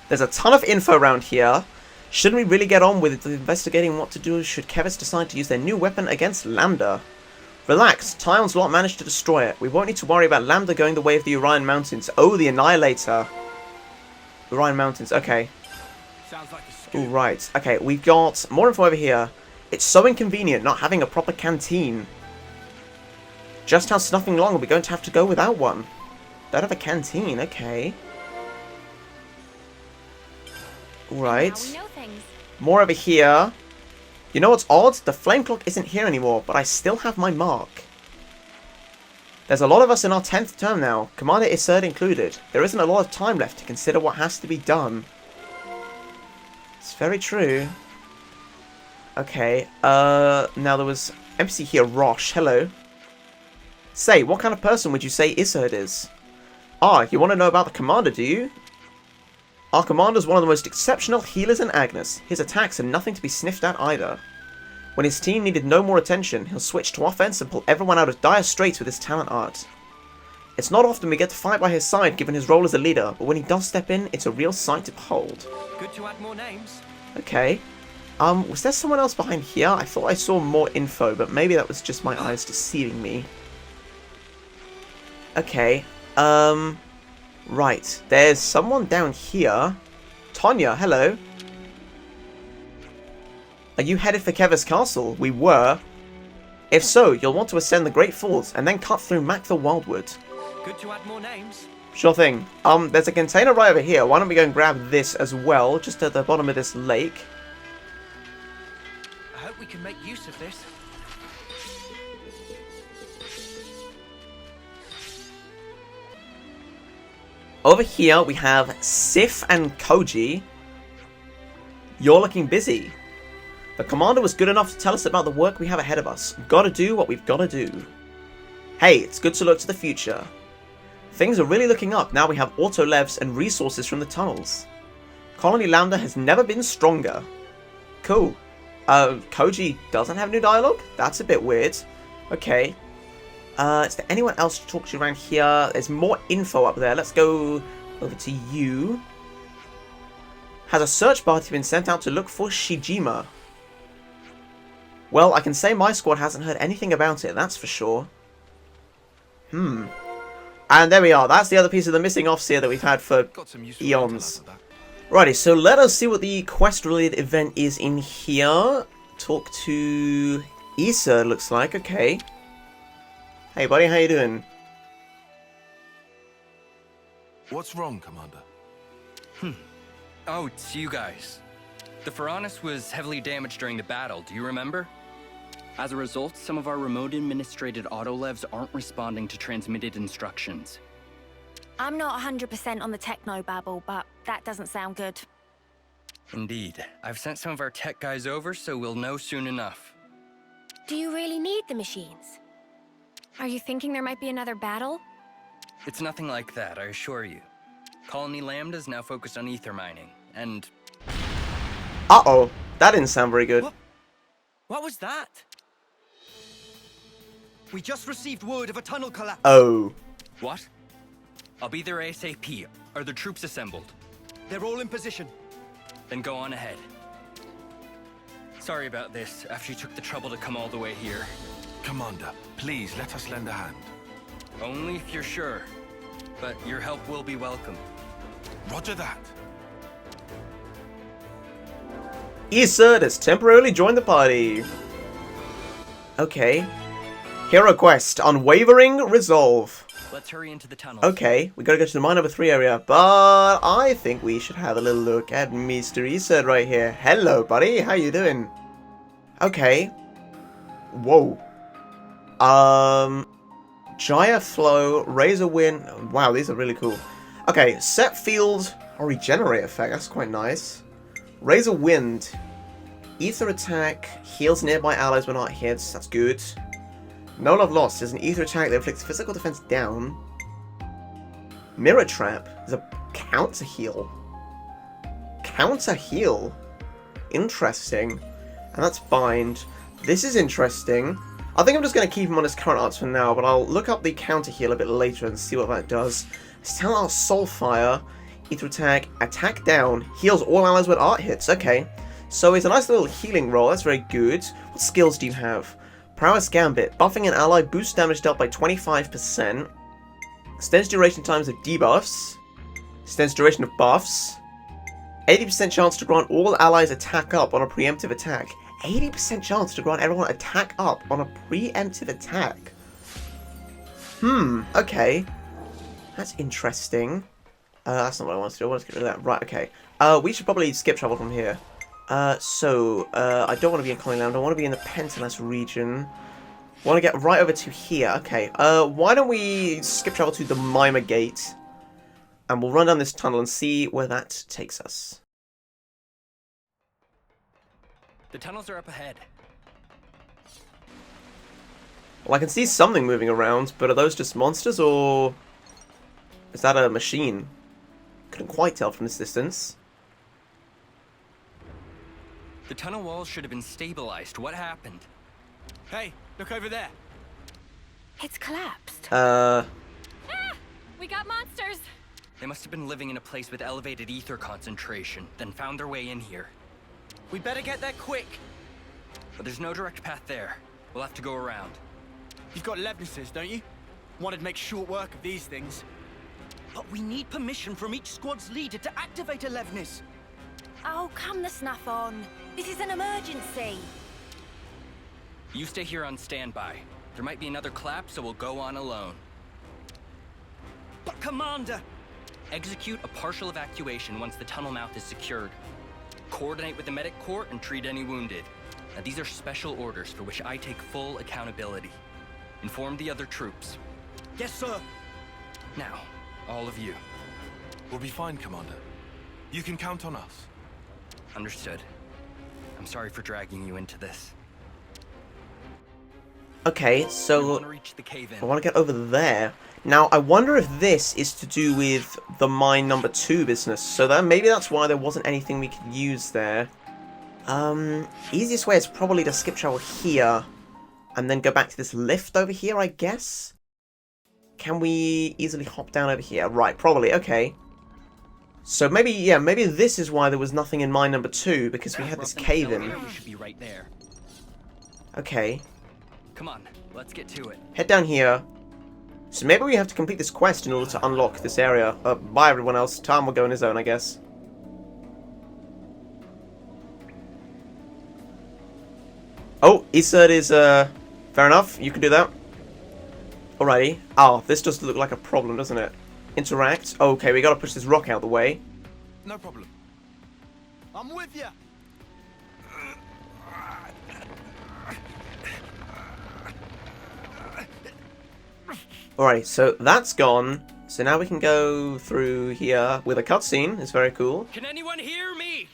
There's a ton of info around here. Shouldn't we really get on with investigating what to do should Kevis decide to use their new weapon against Lambda? Relax, Tyon's lot managed to destroy it. We won't need to worry about Lambda going the way of the Orion Mountains. Oh, the Annihilator. Orion Mountains, okay. Sounds like a scoop. All right. Okay, we've got more info over here. It's so inconvenient not having a proper canteen. Just how snuffing long are we going to have to go without one? Don't have a canteen, okay. Alright. More over here. You know what's odd? The flame clock isn't here anymore, but I still have my mark. There's a lot of us in our 10th term now, Commander Iserd included. There isn't a lot of time left to consider what has to be done. It's very true. Okay, now there was MC here, Rosh, hello. Say, what kind of person would you say Iserd is? Ah, you want to know about the Commander, do you? Our Commander's one of the most exceptional healers in Agnes. His attacks are nothing to be sniffed at either. When his team needed no more attention, he'll switch to offense and pull everyone out of dire straits with his talent art. It's not often we get to fight by his side given his role as a leader, but when he does step in, it's a real sight to behold. Good to add more names. Okay. Was there someone else behind here? I thought I saw more info, but maybe that was just my eyes deceiving me. Okay. Right. There's someone down here. Tonya, hello. Are you headed for Kevis Castle? We were. If so, you'll want to ascend the Great Falls and then cut through Mac the Wildwood. Good to add more names. Sure thing. There's a container right over here. Why don't we go and grab this as well, just at the bottom of this lake. I hope we can make use of this. Over here we have Sif and Koji. You're looking busy. The Commander was good enough to tell us about the work we have ahead of us. Gotta do what we've gotta do. Hey, it's good to look to the future. Things are really looking up now we have auto-levs and resources from the tunnels. Colony Lambda has never been stronger. Cool. Koji doesn't have new dialogue? That's a bit weird. Okay. Is there anyone else to talk to around here? There's more info up there. Let's go over to you. Has a search party been sent out to look for Shijima? Well, I can say my squad hasn't heard anything about it, that's for sure. And there we are. That's the other piece of the missing officer that we've had for eons. Righty, so let us see what the quest-related event is in here. Talk to Issa, looks like. Okay. Hey, buddy, how you doing? What's wrong, Commander? Oh, it's you guys. The Pharaonis was heavily damaged during the battle, do you remember? As a result, some of our remote-administrated autolevs aren't responding to transmitted instructions. I'm not 100% on the techno-babble, but that doesn't sound good. Indeed. I've sent some of our tech guys over, so we'll know soon enough. Do you really need the machines? Are you thinking there might be another battle? It's nothing like that, I assure you. Colony Lambda is now focused on ether mining, and... Uh-oh. That didn't sound very good. What was that? We just received word of a tunnel collapse. Oh. What? I'll be there ASAP. Are the troops assembled? They're all in position. Then go on ahead. Sorry about this, after you took the trouble to come all the way here. Commander, please let us lend a hand. Only if you're sure. But your help will be welcome. Roger that. Iserd has temporarily joined the party. Okay. Hero quest, Unwavering Resolve. Let's hurry into the tunnels. Okay, we gotta go to the mine number 3 area, but I think we should have a little look at Mr. Iserd right here. Hello, buddy, how you doing? Okay. Whoa. Jaya Flow, Razor Wind. Wow, these are really cool. Okay, set field or regenerate effect, that's quite nice. Razor Wind. Ether attack, heals nearby allies when not hit, that's good. No Love Lost is an ether attack that inflicts physical defense down. Mirror Trap is a counter heal. Counter heal? Interesting. And that's Bind. This is interesting. I think I'm just going to keep him on his current arts for now, but I'll look up the counter heal a bit later and see what that does. His talent art Soulfire Ether attack, attack down, heals all allies when art hits. Okay. So it's a nice little healing roll, that's very good. What skills do you have? Prowess Gambit, buffing an ally, boosts damage dealt by 25%. Extends duration times of debuffs. Extends duration of buffs. 80% chance to grant all allies attack up on a preemptive attack. 80% chance to grant everyone attack up on a preemptive attack. Okay. That's interesting. That's not what I want to do. I want to get rid of that. Right, okay. We should probably skip travel from here. I don't want to be in Colony Lambda. I want to be in the Pentalus region. I want to get right over to here. Okay. Why don't we skip travel to the Mimer Gate? And we'll run down this tunnel and see where that takes us. The tunnels are up ahead. Well, I can see something moving around, but are those just monsters, or is that a machine? Couldn't quite tell from this distance. The tunnel walls should have been stabilized. What happened? Hey, look over there. It's collapsed. We got monsters! They must have been living in a place with elevated ether concentration, then found their way in here. We better get there quick. But there's no direct path there. We'll have to go around. You've got Levnesses, don't you? Wanted to make short work of these things. But we need permission from each squad's leader to activate a Levnis. Oh, come the snuff on. This is an emergency. You stay here on standby. There might be another collapse, so we'll go on alone. But Commander! Execute a partial evacuation once the tunnel mouth is secured. Coordinate with the medic corps and treat any wounded. Now, these are special orders for which I take full accountability. Inform the other troops. Yes, sir. Now, all of you. We'll be fine, Commander. You can count on us. Understood. I'm sorry for dragging you into this. Okay, We so want to reach the cave-in. I want to get over there. Now, I wonder if this is to do with the mine number 2 business. So that maybe that's why there wasn't anything we could use there. Easiest way is probably to skip travel here. And then go back to this lift over here, I guess? Can we easily hop down over here? Right, probably, okay. So maybe, yeah, maybe this is why there was nothing in mine number 2, because we had this cave-in. You should be right there. Okay. Come on, let's get to it. Head down here. So maybe we have to complete this quest in order to unlock this area. Bye everyone else. Tom will go on his own, I guess. Oh, Iserd is, fair enough. You can do that. Alrighty. Oh, this does look like a problem, doesn't it? Interact. Okay, we gotta push this rock out of the way. No problem. I'm with you. Alrighty, so that's gone. So now we can go through here with a cutscene. It's very cool. Can anyone hear me?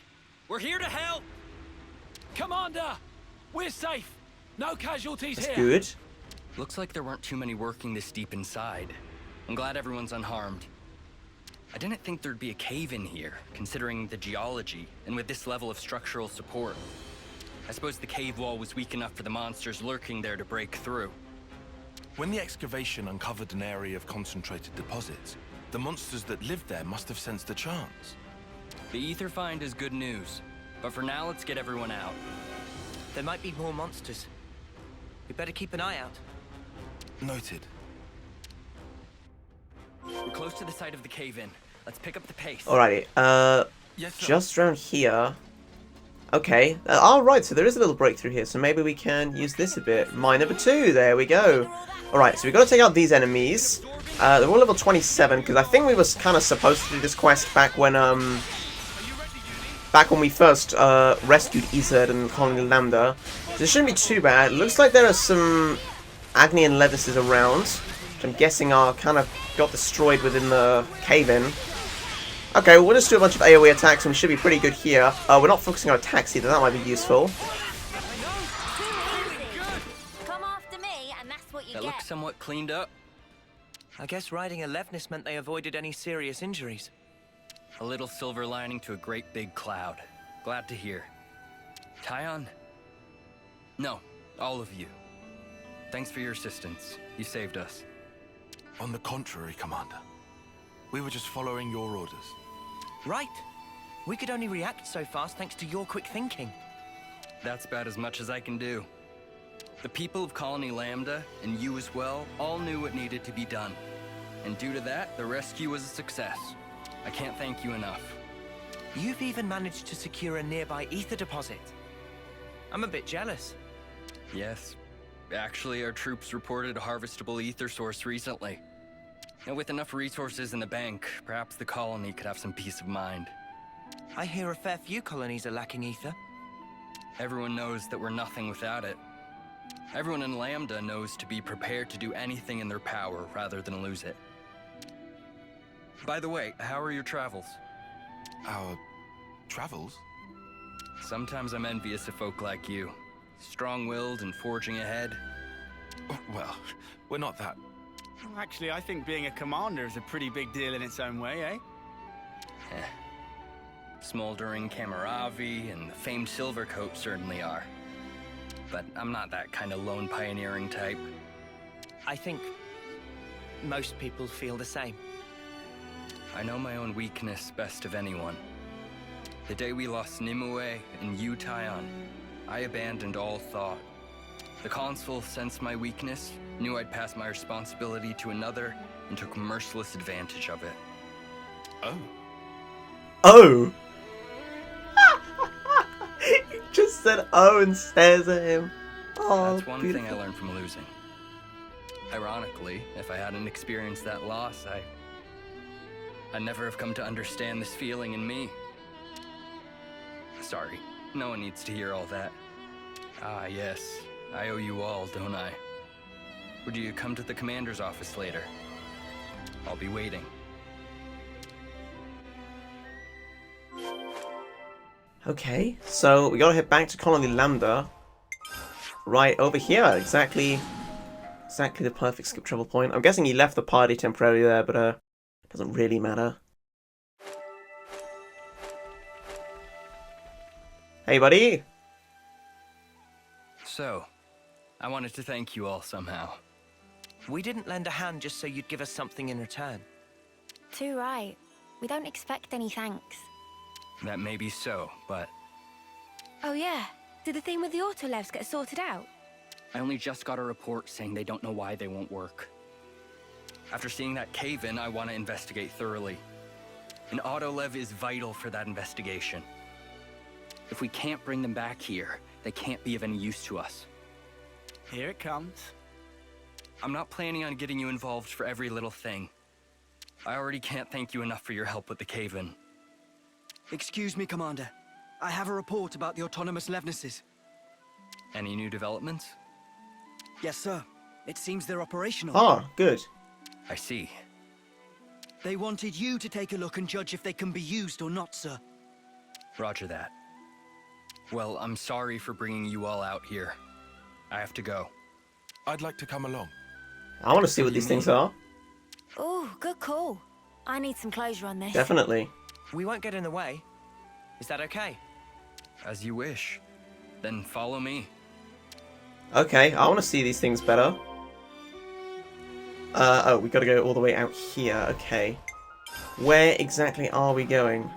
We're here to help. Commander, we're safe. No casualties That's here. good. Looks like there weren't too many working this deep inside. I'm glad everyone's unharmed. I didn't think there'd be a cave in here, considering the geology, and with this level of structural support. I suppose the cave wall was weak enough for the monsters lurking there to break through. When the excavation uncovered an area of concentrated deposits, the monsters that lived there must have sensed a chance. The ether find is good news, but for now let's get everyone out. There might be more monsters. We better keep an eye out. Noted. We're close to the site of the cave-in. Let's pick up the pace. Alrighty. Yes, sir. Just around here. Okay. Alright, so there is a little breakthrough here, so maybe we can use this a bit. Mine number 2, there we go. Alright, so we've got to take out these enemies. They're all level 27, because I think we were kind of supposed to do this quest back when we first rescued Iserd and Colony Lambda. So this shouldn't be too bad. It looks like there are some Agni and Levises around, which I'm guessing are kind of got destroyed within the cave-in. Okay, we'll just do a bunch of AoE attacks and we should be pretty good here. We're not focusing on attacks either, that might be useful. Come after me, and that's what you That get. looks somewhat cleaned up. I guess riding a Levnis meant they avoided any serious injuries. A little silver lining to a great big cloud. Glad to hear. Tyon? No, all of you. Thanks for your assistance. You saved us. On the contrary, Commander. We were just following your orders. Right. We could only react so fast thanks to your quick thinking. That's about as much as I can do. The people of Colony Lambda, and you as well, all knew what needed to be done. And due to that, the rescue was a success. I can't thank you enough. You've even managed to secure a nearby ether deposit. I'm a bit jealous. Yes. Actually, our troops reported a harvestable ether source recently. And with enough resources in the bank, perhaps the colony could have some peace of mind. I hear a fair few colonies are lacking ether. Everyone knows that we're nothing without it. Everyone in Lambda knows to be prepared to do anything in their power rather than lose it. By the way, how are your travels? Our travels? Sometimes I'm envious of folk like you. Strong-willed and forging ahead. Oh, well, we're not that. Actually, I think being a commander is a pretty big deal in its own way, eh? Smoldering Kamaravi and the famed Silvercoat certainly are. But I'm not that kind of lone pioneering type. I think most people feel the same. I know my own weakness best of anyone. The day we lost Nimue and Yu Taion, I abandoned all thought. The consul sensed my weakness, knew I'd pass my responsibility to another, and took merciless advantage of it. Oh. Oh! He just said oh and stares at him. Oh, That's one beautiful. thing I learned from losing. Ironically, if I hadn't experienced that loss, I'd never have come to understand this feeling in me. Sorry, no one needs to hear all that. Ah, yes, I owe you all, don't I? Would you come to the commander's office later? I'll be waiting. Okay, so we gotta head back to Colony Lambda. Right over here, exactly the perfect skip travel point. I'm guessing he left the party temporarily there, but it doesn't really matter. Hey, buddy. So, I wanted to thank you all somehow. We didn't lend a hand just so you'd give us something in return. Too right. We don't expect any thanks. That may be so, but Oh yeah, did the thing with the autolevs get sorted out? I only just got a report saying they don't know why they won't work. After seeing that cave-in, I want to investigate thoroughly. An autolev is vital for that investigation. If we can't bring them back here, they can't be of any use to us. Here it comes. I'm not planning on getting you involved for every little thing. I already can't thank you enough for your help with the cave-in. Excuse me, Commander. I have a report about the autonomous Levnesses. Any new developments? Yes, sir. It seems they're operational. Ah, good. I see. They wanted you to take a look and judge if they can be used or not, sir. Roger that. Well, I'm sorry for bringing you all out here. I have to go. I'd like to come along. I want to see what these things are. Oh, good call. I need some closure on this. Definitely. We won't get in the way. Is that okay? As you wish. Then follow me. Okay, I want to see these things better. Oh, we gotta go all the way out here. Okay. Where exactly are we going?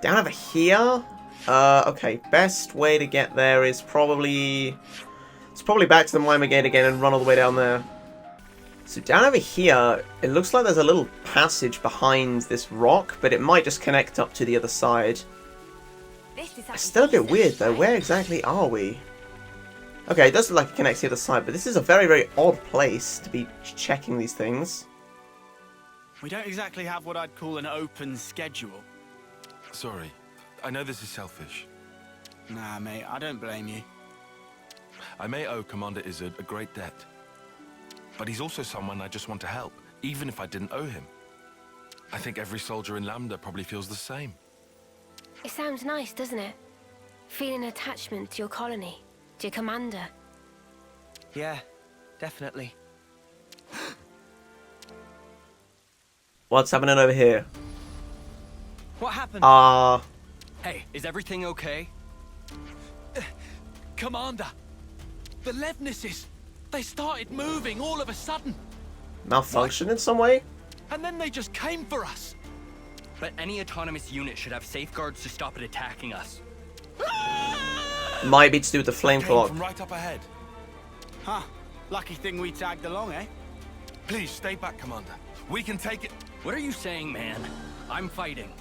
Down over here? Okay. Best way to get there is probably... It's probably back to the Mima Gate again and run all the way down there. So down over here, it looks like there's a little passage behind this rock, but it might just connect up to the other side. This is It's still a bit weird though. Where exactly are we? Okay, it does look like it connects to the other side, but this is a very, very odd place to be checking these things. We don't exactly have what I'd call an open schedule. Sorry. I know this is selfish. Nah, mate, I don't blame you. I may owe Commander Izzard a great debt. But he's also someone I just want to help, even if I didn't owe him. I think every soldier in Lambda probably feels the same. It sounds nice, doesn't it? Feeling attachment to your colony, to your commander. Yeah, definitely. What's happening over here? What happened? Hey, is everything okay? Commander, the Levnesses, they started moving all of a sudden. Malfunction in some way? And then they just came for us. but any autonomous unit should have safeguards to stop it attacking us. Might be to do with the flame Came clock. from right up ahead. Huh. Lucky thing we tagged along, eh? Please stay back, Commander. We can take it. What are you saying, man? I'm fighting.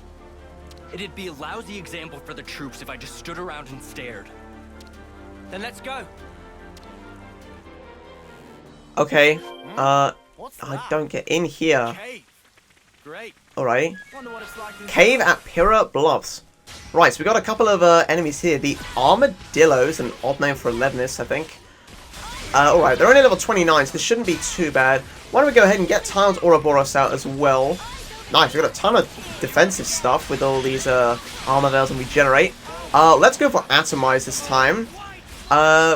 It'd be a lousy example for the troops if I just stood around and stared. Then let's go. Okay. What's I that? don't get in here. Cave. Great. Alright. Wonder what it's like. Cave at Pyrrha Bluffs. Right, so we got a couple of enemies here. The Armadillos, an odd name for a Levinus, I think. Alright, they're only level 29, so this shouldn't be too bad. Why don't we go ahead and get Tyon's Ouroboros out as well. Nice, we've got a ton of defensive stuff with all these armor veils and regenerate. Let's go for Atomize this time.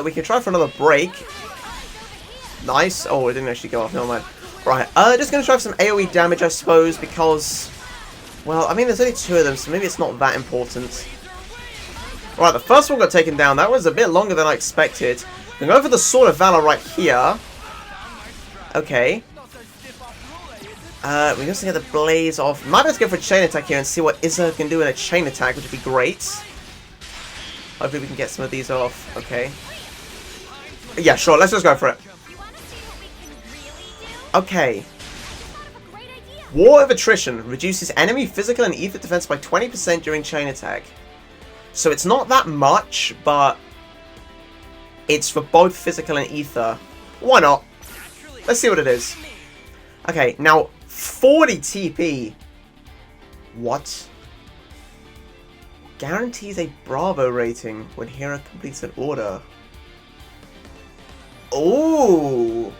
We can try for another break. Nice. Oh, it didn't actually go off, never mind. Right, just gonna try for some AoE damage, I suppose, because... well, I mean, there's only 2 of them, so maybe it's not that important. Right, the first one got taken down. That was a bit longer than I expected. I'm going for the Sword of Valor right here. Okay. We just get the Blaze off. Might just go for a chain attack here and see what Izza can do in a chain attack, which would be great. Hopefully we can get some of these off. Okay. Yeah, sure. Let's just go for it. Okay. War of Attrition reduces enemy physical and ether defense by 20% during chain attack. So it's not that much, but it's for both physical and ether. Why not? Let's see what it is. Okay, now 40 TP. What? Guarantees a Bravo rating when hero completes an order. Ooh.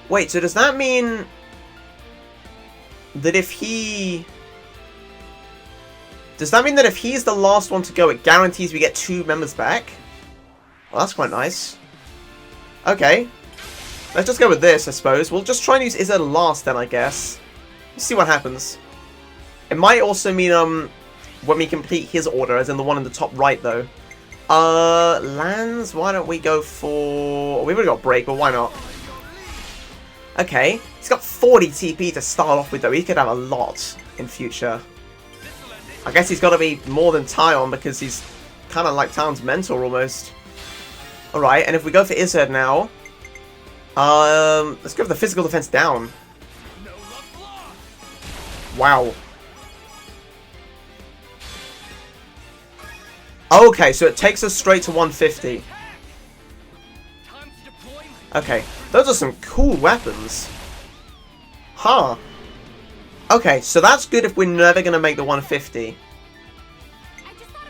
Wait, so does that mean that if he... does that mean that if he's the last one to go, it guarantees we get 2 members back? Well, that's quite nice. Okay. Let's just go with this, I suppose. We'll just try and use Izza last then, I guess. Let's see what happens. It might also mean, when we complete his order, as in the one in the top right, though. Lands, why don't we go for... we've already got Break, but why not? Okay. He's got 40 TP to start off with, though. He could have a lot in future. I guess he's got to be more than Tyon, because he's kind of like Tyon's mentor, almost. Alright, and if we go for Izzard now... let's go for the physical defense down. Wow. Okay, so it takes us straight to 150. Okay, those are some cool weapons. Huh. Okay, so that's good if we're never going to make the 150.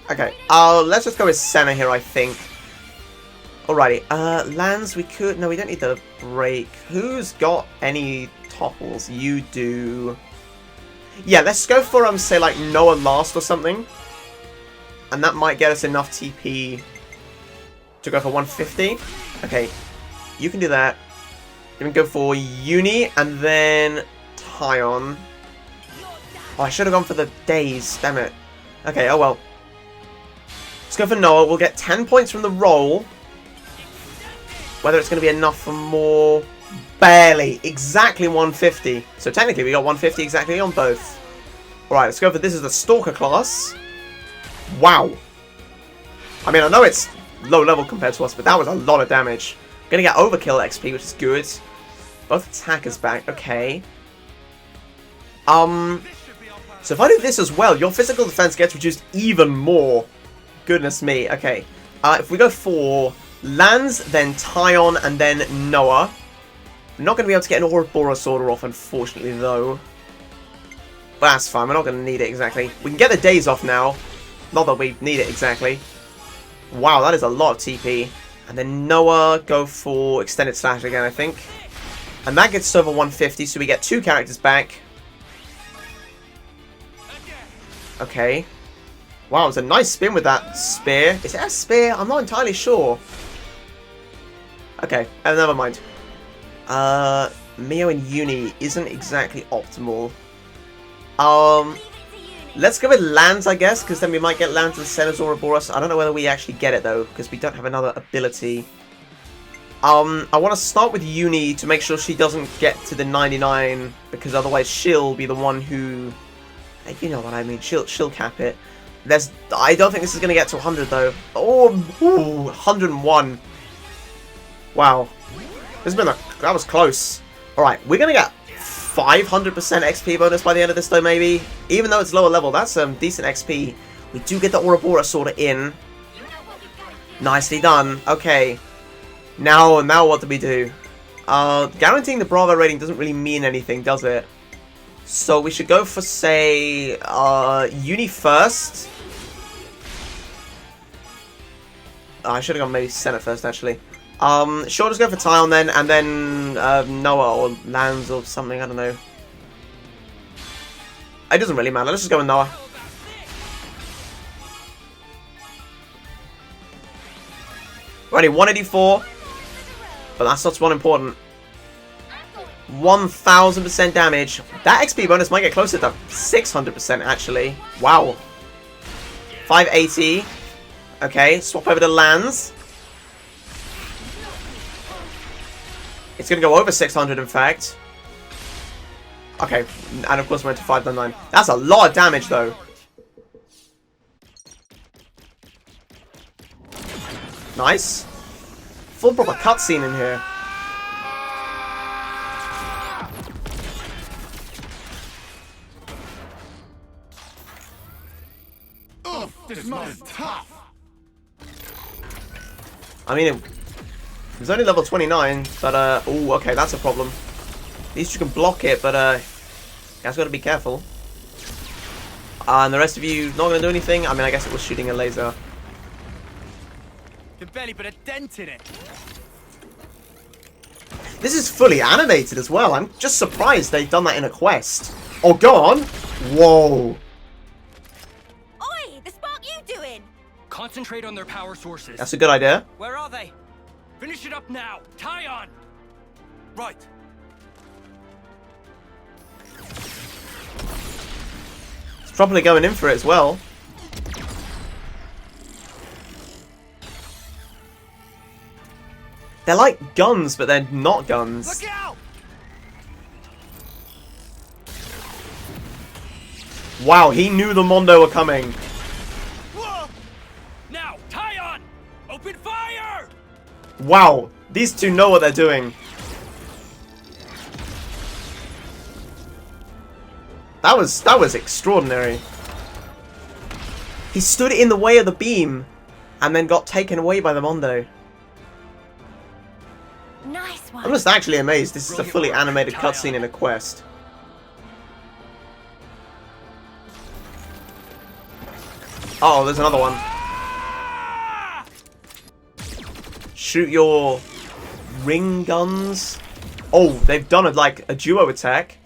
Okay, let's just go with Senna here, I think. Alrighty, lands we could... no, we don't need the break. Who's got any topples? You do... yeah, let's go for, say, like, Noah last or something. And that might get us enough TP to go for 150. Okay, you can do that. You can go for Uni and then Tyon. Oh, I should have gone for the days. Damn it. Okay, oh well. Let's go for Noah. We'll get 10 points from the roll. Whether it's going to be enough for more... barely. Exactly 150. So technically we got 150 exactly on both. Alright, let's go for this as the Stalker class. Wow. I mean, I know it's low level compared to us, but that was a lot of damage. Gonna get overkill XP, which is good. Both attackers back. Okay. So if I do this as well, your physical defense gets reduced even more. Goodness me. Okay. If we go for lands, then Tyon, and then Noah. We're not going to be able to get an Ouroboros order off, unfortunately, though. But that's fine. We're not going to need it exactly. We can get the days off now. Not that we need it exactly. Wow, that is a lot of TP. And then Noah, go for Extended Slash again, I think. And that gets us over 150, so we get 2 characters back. Okay. Wow, it's a nice spin with that spear. Is it a spear? I'm not entirely sure. Okay, never mind. Mio and Uni isn't exactly optimal. Let's go with lands, I guess, because then we might get lands and Senna's Ouroboros. I don't know whether we actually get it, though, because we don't have another ability. I want to start with Uni to make sure she doesn't get to the 99, because otherwise she'll be the one who... You know what I mean, she'll cap it. I don't think this is going to get to 100 though. Oh, ooh, 101. Wow. That was close. Alright, we're going to get 500% XP bonus by the end of this though, maybe. Even though it's lower level, that's some decent XP. We do get the Ouroboros sorta in. Nicely done. Okay. Now what do we do? Guaranteeing the Bravo rating doesn't really mean anything, does it? So we should go for, say, Uni first. I should have gone maybe Senate first, actually. Sure, just go for Tile then, and then Noah or Lands or something, I don't know. It doesn't really matter, let's just go with Noah. Ready, 184. But that's not one important. 1000% damage. That XP bonus might get closer to 600% actually. Wow. 580. Okay, swap over to Lands. It's going to go over 600 in fact. Okay, and of course we're into 599. That's a lot of damage though. Nice. Full proper cutscene in here. This man's tough. I mean, it was only level 29, but oh, okay, that's a problem. At least you can block it, but you guys got to be careful. And the rest of you not going to do anything. I mean, I guess it was shooting a laser. Can barely put a dent in it. This is fully animated as well. I'm just surprised they've done that in a quest. Oh, go on. Whoa. Oi, the spark you doing? Concentrate on their power sources. That's a good idea. Where are they? Finish it up now. Tie on. Right. It's probably going in for it as well. They're like guns, but they're not guns. Look out! Wow, he knew the Mondo were coming. Whoa! Now, tie on! Open fire! Wow, these two know what they're doing. That was extraordinary. He stood in the way of the beam and then got taken away by the Mondo. Nice one. I'm just actually amazed. This is a fully animated cutscene in a quest. Oh, there's another one. Shoot your ring guns. Oh, they've done like a duo attack.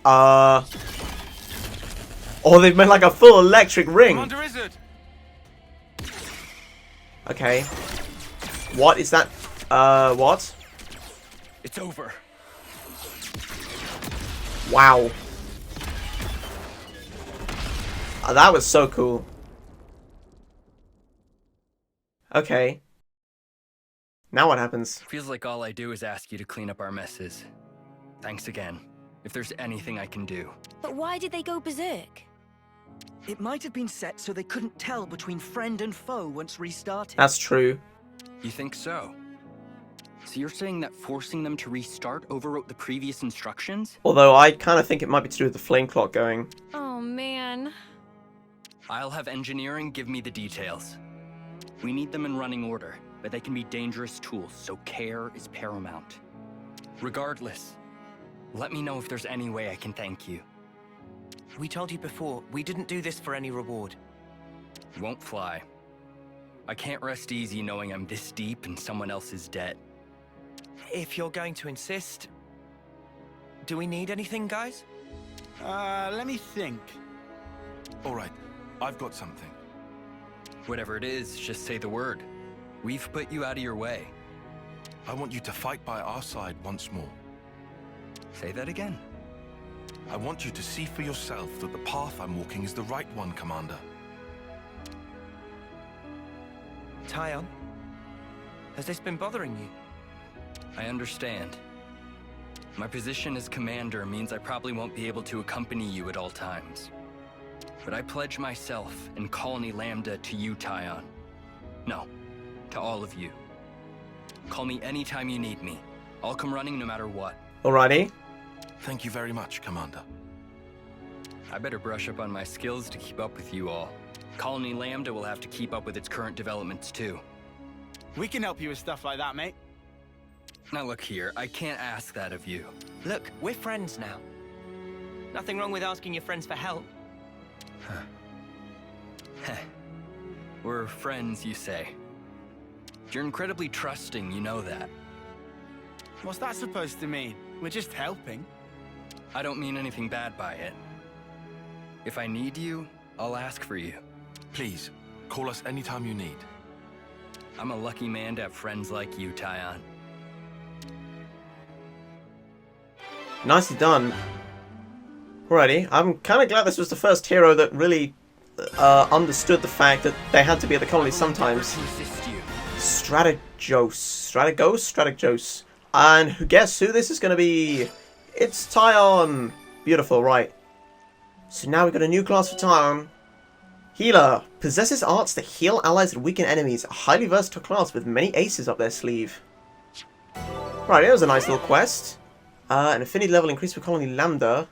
Oh, they've made like a full electric ring. Commander Izzard. Okay. What is that? What? It's over. Wow. That was so cool. Okay. Now what happens? Feels like all I do is ask you to clean up our messes. Thanks again. If there's anything I can do. But why did they go berserk? It might have been set so they couldn't tell between friend and foe once restarted. That's true. You think so? So you're saying that forcing them to restart overwrote the previous instructions? Although I kind of think it might be to do with the flame clock going. Oh, man. I'll have engineering give me the details. We need them in running order, but they can be dangerous tools, so care is paramount. Regardless, let me know if there's any way I can thank you. We told you before, we didn't do this for any reward. Won't fly. I can't rest easy knowing I'm this deep in someone else's debt. If you're going to insist... Do we need anything, guys? Let me think. All right, I've got something. Whatever it is, just say the word. We've put you out of your way. I want you to fight by our side once more. Say that again. I want you to see for yourself that the path I'm walking is the right one, Commander. Tyon, has this been bothering you? I understand. My position as commander means I probably won't be able to accompany you at all times. But I pledge myself and Colony Lambda to you, Tyon. No, to all of you. Call me anytime you need me. I'll come running no matter what. Alrighty. Thank you very much, Commander. I better brush up on my skills to keep up with you all. Colony Lambda will have to keep up with its current developments too. We can help you with stuff like that, mate. Now look here, I can't ask that of you. Look, we're friends now. Nothing wrong with asking your friends for help. We're friends, you say. You're incredibly trusting, you know that. What's that supposed to mean? We're just helping. I don't mean anything bad by it. If I need you, I'll ask for you. Please, call us anytime you need. I'm a lucky man to have friends like you, Tyon. Nicely done. Alrighty, I'm kind of glad this was the first hero that really understood the fact that they had to be at the colony sometimes. Strategos. And guess who this is going to be? It's Tyon. Beautiful, right. So now we've got a new class for Tyon. Healer. Possesses arts that heal allies and weaken enemies. A highly versatile class with many aces up their sleeve. Right, that was a nice little quest. An affinity level increase for Colony Lambda.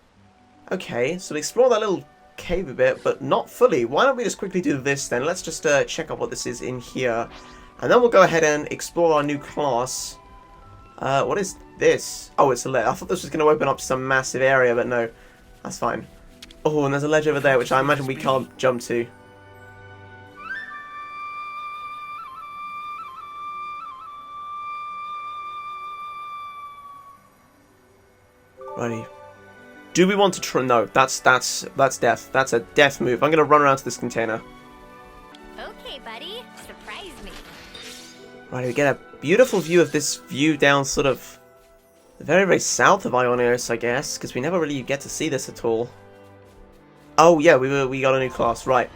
Okay, so we explore that little cave a bit, but not fully. Why don't we just quickly do this then? Let's just check out what this is in here. And then we'll go ahead and explore our new class. What is this? Oh, it's a ledge. I thought this was going to open up some massive area, but no. That's fine. Oh, and there's a ledge over there, which I imagine we can't jump to. Righty. Do we want to try? No, that's death. That's a death move. I'm gonna run around to this container. Okay, buddy. Surprise me. Right, we get a beautiful view of this view down sort of the very, very south of Ionios, I guess, because we never really get to see this at all. Oh yeah, we got a new class, right.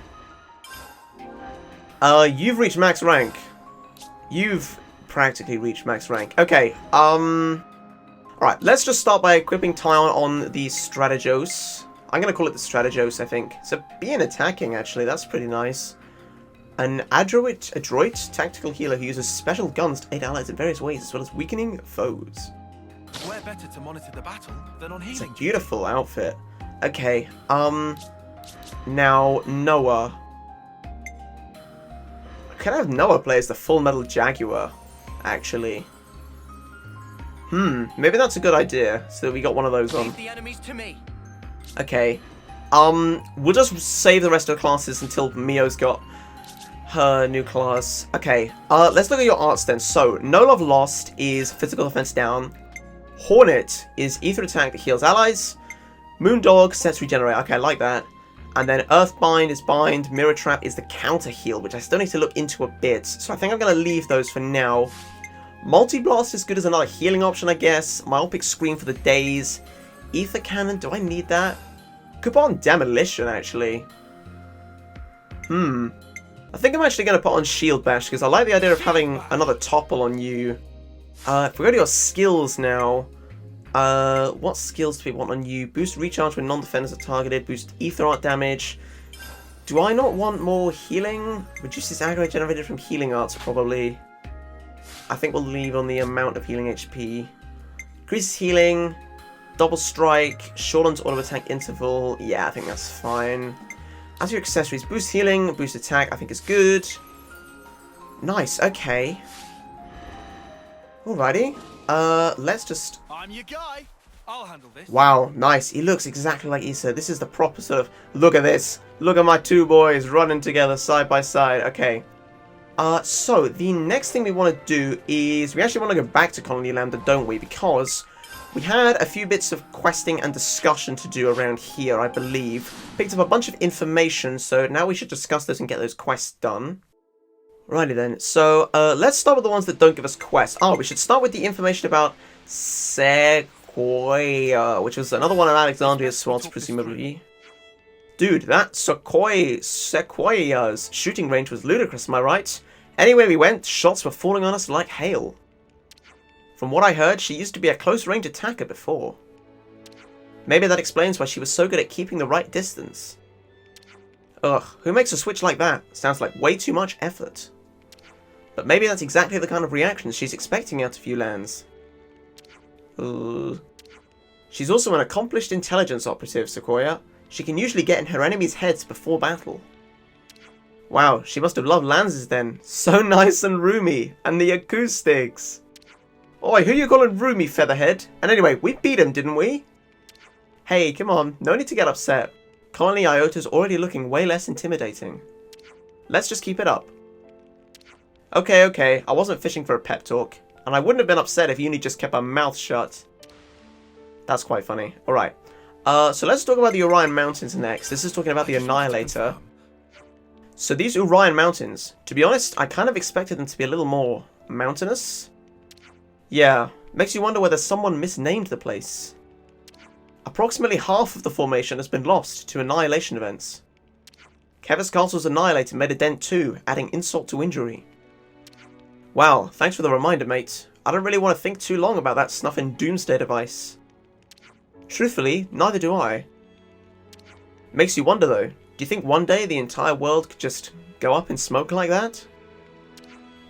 You've reached max rank. You've practically reached max rank. Okay, alright, let's just start by equipping Tyon on the Strategos. I'm gonna call it the Strategos, I think. So being attacking, actually, that's pretty nice. An adroit tactical healer who uses special guns to aid allies in various ways, as well as weakening foes. Where better to monitor the battle than on healing? It's a beautiful outfit. Okay, now Noah. Can I have Noah play as the Full Metal Jaguar, actually? Maybe that's a good idea, so that we got one of those on. Leave the enemies to me. Okay, we'll just save the rest of the classes until Mio's got her new class. Okay, let's look at your arts then. So, No Love Lost is physical defense down. Hornet is ether attack that heals allies. Moondog sets regenerate. Okay, I like that. And then Earthbind is bind. Mirror Trap is the counter heal, which I still need to look into a bit. So I think I'm going to leave those for now. Multi-Blast is good as another healing option, I guess. Myopic Screen for the days. Ether Cannon, do I need that? Could put on Demolition, actually. I think I'm actually going to put on Shield Bash, because I like the idea of having another topple on you. If we go to your skills now, what skills do we want on you? Boost recharge when non-defenders are targeted, boost ether art damage. Do I not want more healing? Reduces aggro generated from healing arts, probably. I think we'll leave on the amount of healing HP. Increases healing, double strike, shortens auto attack interval. Yeah, I think that's fine. As your accessories, boost healing, boost attack, I think is good. Nice, okay. Alrighty. Let's just... I'm your guy. I'll handle this. Wow, nice. He looks exactly like Issa. This is the proper sort of... Look at this. Look at my two boys running together side by side. Okay. So, the next thing we want to do is... We actually want to go back to Colony Lambda, don't we? Because we had a few bits of questing and discussion to do around here, I believe. Picked up a bunch of information, so now we should discuss those and get those quests done. Righty then, so let's start with the ones that don't give us quests. Oh, we should start with the information about Sequoia, which was another one of Alexandria's swans, presumably. Dude, that Sequoia's shooting range was ludicrous, am I right? Anywhere we went, shots were falling on us like hail. From what I heard, she used to be a close-range attacker before. Maybe that explains why she was so good at keeping the right distance. Ugh, who makes a switch like that? Sounds like way too much effort. But maybe that's exactly the kind of reaction she's expecting out of you lands. She's also an accomplished intelligence operative, Sequoia. She can usually get in her enemies' heads before battle. Wow, she must have loved Lances then. So nice and roomy. And the acoustics. Oi, who you calling roomy, Featherhead? And anyway, we beat him, didn't we? Hey, come on. No need to get upset. Colony Iota's already looking way less intimidating. Let's just keep it up. Okay, I wasn't fishing for a pep talk. And I wouldn't have been upset if Uni just kept her mouth shut. That's quite funny. Alright. So let's talk about the Orion Mountains next. This is talking about the Annihilator. So these Orion Mountains, to be honest, I kind of expected them to be a little more mountainous. Yeah, makes you wonder whether someone misnamed the place. Approximately half of the formation has been lost to annihilation events. Kevis Castle's Annihilator made a dent too, adding insult to injury. Wow, thanks for the reminder, mate. I don't really want to think too long about that snuffing doomsday device. Truthfully, neither do I. Makes you wonder though, do you think one day the entire world could just go up in smoke like that?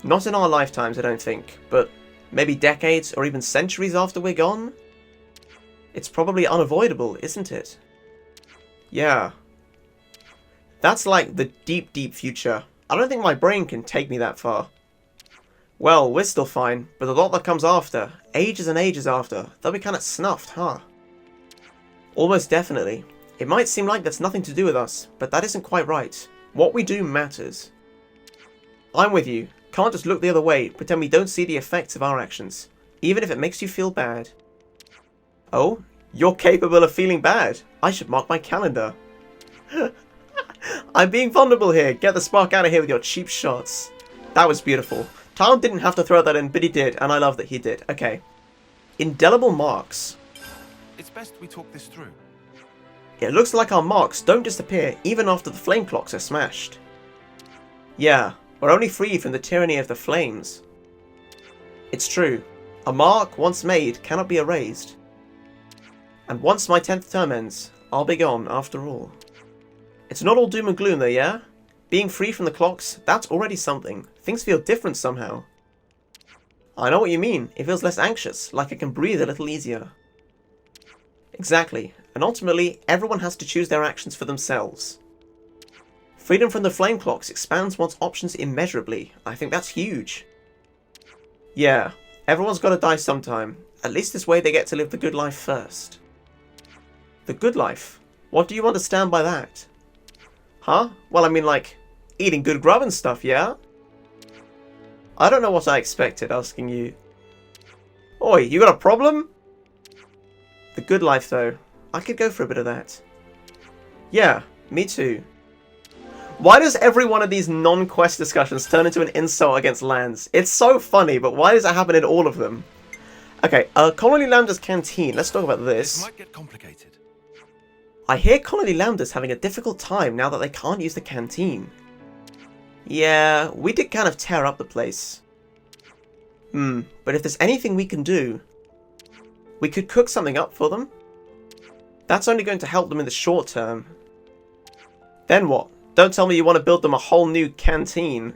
Not in our lifetimes, I don't think, but maybe decades or even centuries after we're gone? It's probably unavoidable, isn't it? Yeah. That's like the deep, deep future. I don't think my brain can take me that far. Well, we're still fine, but the lot that comes after, ages and ages after, they'll be kinda snuffed, huh? Almost definitely. It might seem like that's nothing to do with us, but that isn't quite right. What we do matters. I'm with you. Can't just look the other way, pretend we don't see the effects of our actions, even if it makes you feel bad. Oh, you're capable of feeling bad. I should mark my calendar. I'm being vulnerable here. Get the spark out of here with your cheap shots. That was beautiful. Tom didn't have to throw that in, but he did, and I love that he did. Okay. Indelible marks. It's best we talk this through. It looks like our marks don't disappear even after the flame clocks are smashed. Yeah, we're only free from the tyranny of the flames. It's true. A mark once made cannot be erased. And once my 10th term ends, I'll be gone after all. It's not all doom and gloom though, yeah? Being free from the clocks, that's already something. Things feel different somehow. I know what you mean. It feels less anxious, like I can breathe a little easier. Exactly. And ultimately, everyone has to choose their actions for themselves. Freedom from the flame clocks expands one's options immeasurably. I think that's huge. Yeah, everyone's got to die sometime. At least this way they get to live the good life first. The good life? What do you understand by that? Huh? Well, I mean like, eating good grub and stuff, yeah? I don't know what I expected asking you. Oi, you got a problem? The good life though. I could go for a bit of that. Yeah, me too. Why does every one of these non-quest discussions turn into an insult against lands? It's so funny, but why does it happen in all of them? Okay, Colony Lambda's canteen. Let's talk about this. This might get complicated. I hear Colony Lambda's having a difficult time now that they can't use the canteen. Yeah, we did kind of tear up the place. But if there's anything we can do, we could cook something up for them. That's only going to help them in the short term. Then what? Don't tell me you want to build them a whole new canteen.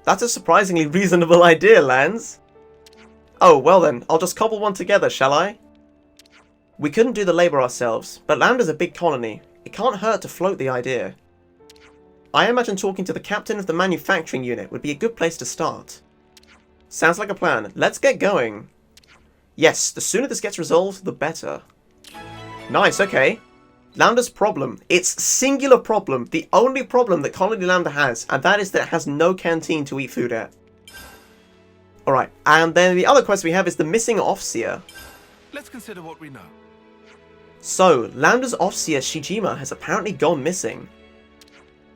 That's a surprisingly reasonable idea, Lance. Oh, well then, I'll just cobble one together, shall I? We couldn't do the labour ourselves, but Lambda's a big colony. It can't hurt to float the idea. I imagine talking to the captain of the manufacturing unit would be a good place to start. Sounds like a plan. Let's get going. Yes, the sooner this gets resolved, the better. Nice, okay. Lambda's problem. Its singular problem. The only problem that Colony Lambda has, and that is that it has no canteen to eat food at. Alright, and then the other quest we have is the missing Offseer. Let's consider what we know. So, Lambda's Offseer Shijima has apparently gone missing.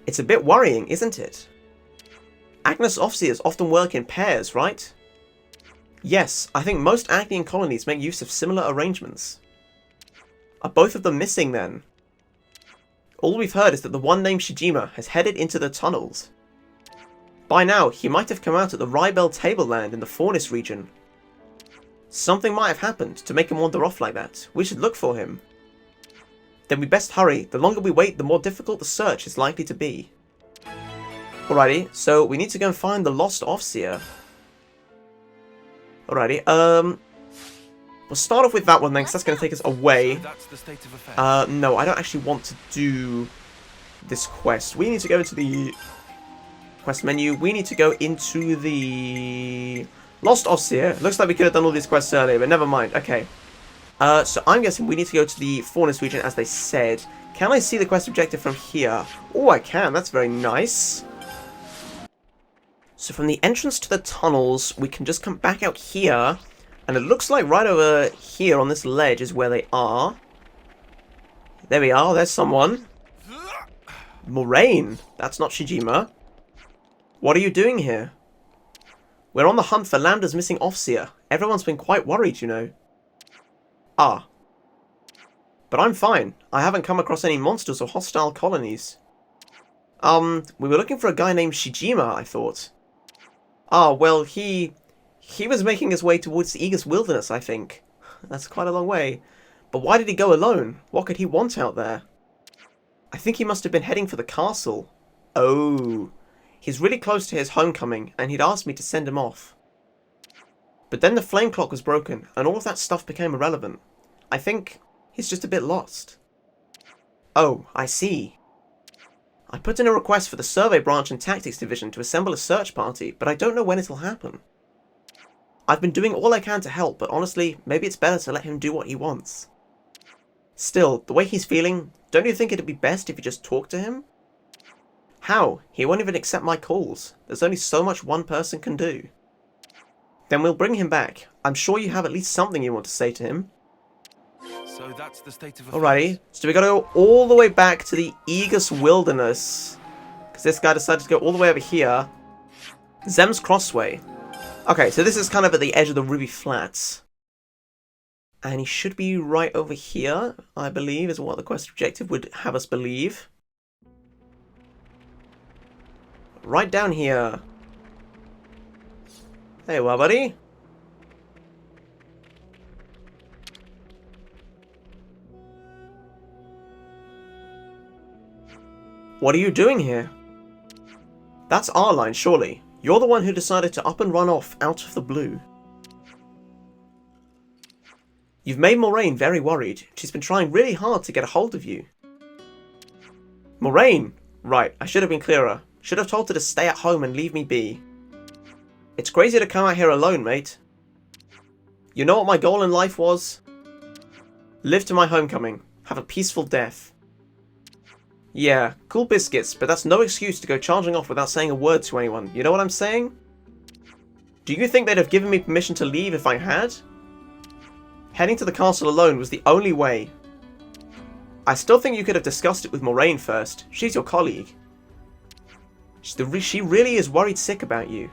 It's a bit worrying, isn't it? Agnes Offseers often work in pairs, right? Yes, I think most Agnian colonies make use of similar arrangements. Are both of them missing then? All we've heard is that the one named Shijima has headed into the tunnels. By now, he might have come out at the Rybel Tableland in the Fornis region. Something might have happened to make him wander off like that. We should look for him. Then we best hurry. The longer we wait, the more difficult the search is likely to be. Alrighty, so we need to go and find the lost Offseer. Alrighty, we'll start off with that one then, because that's going to take us away. So that's the state of affairs. No, I don't actually want to do this quest. We need to go into the quest menu. We need to go into the Lost Offseer. Looks like we could have done all these quests earlier, but never mind. Okay. So I'm guessing we need to go to the Fornis region, as they said. Can I see the quest objective from here? Oh, I can. That's very nice. So from the entrance to the tunnels, we can just come back out here. And it looks like right over here on this ledge is where they are. There we are. There's someone. Moraine. That's not Shijima. What are you doing here? We're on the hunt for Lambda's missing Offseer. Everyone's been quite worried, you know. Ah. But I'm fine. I haven't come across any monsters or hostile colonies. We were looking for a guy named Shijima, I thought. Ah, well, he was making his way towards the Aegis Wilderness, I think. That's quite a long way. But why did he go alone? What could he want out there? I think he must have been heading for the castle. Oh. He's really close to his homecoming, and he'd asked me to send him off. But then the flame clock was broken, and all of that stuff became irrelevant. I think he's just a bit lost. Oh, I see. I put in a request for the Survey Branch and Tactics Division to assemble a search party, but I don't know when it'll happen. I've been doing all I can to help, but honestly, maybe it's better to let him do what he wants. Still, the way he's feeling, don't you think it'd be best if you just talk to him? How? He won't even accept my calls. There's only so much one person can do. Then we'll bring him back. I'm sure you have at least something you want to say to him. So that's the state of affairs. Alrighty, so we gotta go all the way back to the Aegis Wilderness. Because this guy decided to go all the way over here. Zem's Crossway. Okay, so this is kind of at the edge of the Ruby Flats. And he should be right over here, I believe, is what the quest objective would have us believe. Right down here. Hey, well, buddy. What are you doing here? That's our line, surely. You're the one who decided to up and run off out of the blue. You've made Moraine very worried. She's been trying really hard to get a hold of you. Moraine! Right, I should have been clearer. Should have told her to stay at home and leave me be. It's crazy to come out here alone, mate. You know what my goal in life was? Live to my homecoming. Have a peaceful death. Yeah, cool biscuits, but that's no excuse to go charging off without saying a word to anyone. You know what I'm saying? Do you think they'd have given me permission to leave if I had? Heading to the castle alone was the only way. I still think you could have discussed it with Moraine first. She's your colleague. She really is worried sick about you.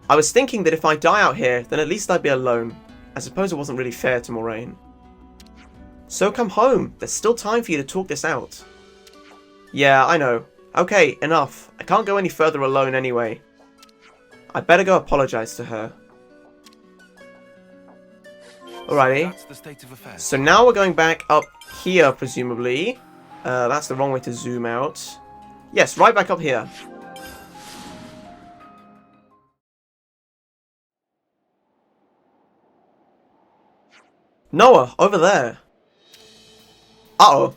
I was thinking that if I die out here, then at least I'd be alone. I suppose it wasn't really fair to Moraine. So come home. There's still time for you to talk this out. Yeah, I know. Okay, enough. I can't go any further alone anyway. I'd better go apologize to her. Alrighty. That's the state of affairs. So now we're going back up here, presumably. That's the wrong way to zoom out. Yes, right back up here. Noah, over there. Uh-oh.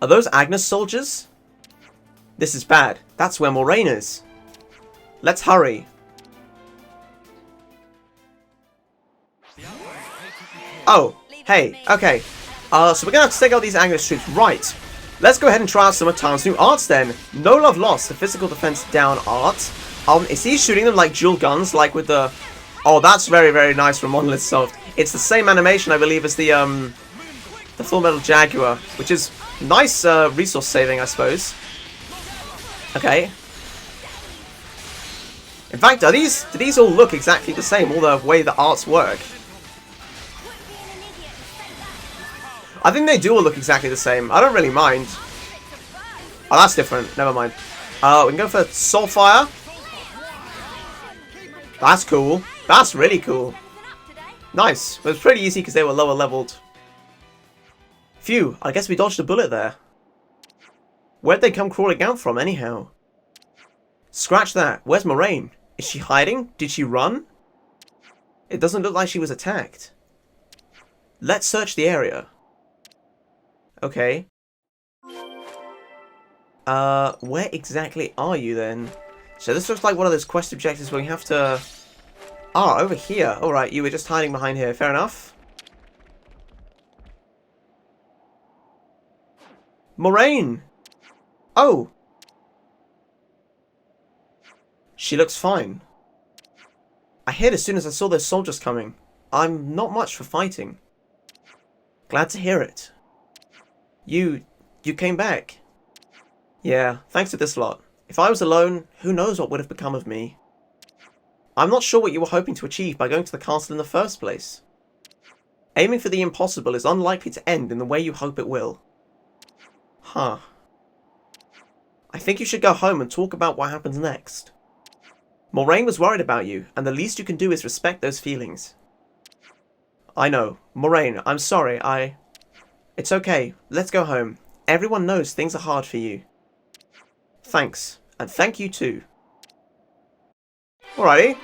Are those Agnes soldiers? This is bad. That's where Moraine is. Let's hurry. Oh, hey, okay. So we're gonna have to take out these Agnes troops. Right. Let's go ahead and try out some of Tarn's new arts then. No Love Lost, the physical defense down art. Is he shooting them like dual guns, like with the... Oh, that's very, very nice from Monolith Soft. It's the same animation, I believe, as the Full Metal Jaguar, which is nice resource saving, I suppose. Okay. In fact, do these all look exactly the same, all the way the arts work? I think they do all look exactly the same. I don't really mind. Oh, that's different. Never mind. We can go for Soulfire. That's cool. That's really cool. Nice. It was pretty easy because they were lower leveled. Phew, I guess we dodged a bullet there. Where'd they come crawling out from anyhow? Scratch that. Where's Moraine? Is she hiding? Did she run? It doesn't look like she was attacked. Let's search the area. Okay. Where exactly are you then? So this looks like one of those quest objectives where we have to... Ah, over here. Alright, you were just hiding behind here. Fair enough. Moraine! Oh! She looks fine. I hid as soon as I saw those soldiers coming. I'm not much for fighting. Glad to hear it. You came back. Yeah, thanks to this lot. If I was alone, who knows what would have become of me. I'm not sure what you were hoping to achieve by going to the castle in the first place. Aiming for the impossible is unlikely to end in the way you hope it will. Huh. I think you should go home and talk about what happens next. Moraine was worried about you, and the least you can do is respect those feelings. I know. Moraine, I'm sorry, It's okay. Let's go home. Everyone knows things are hard for you. Thanks. And thank you too. Alrighty.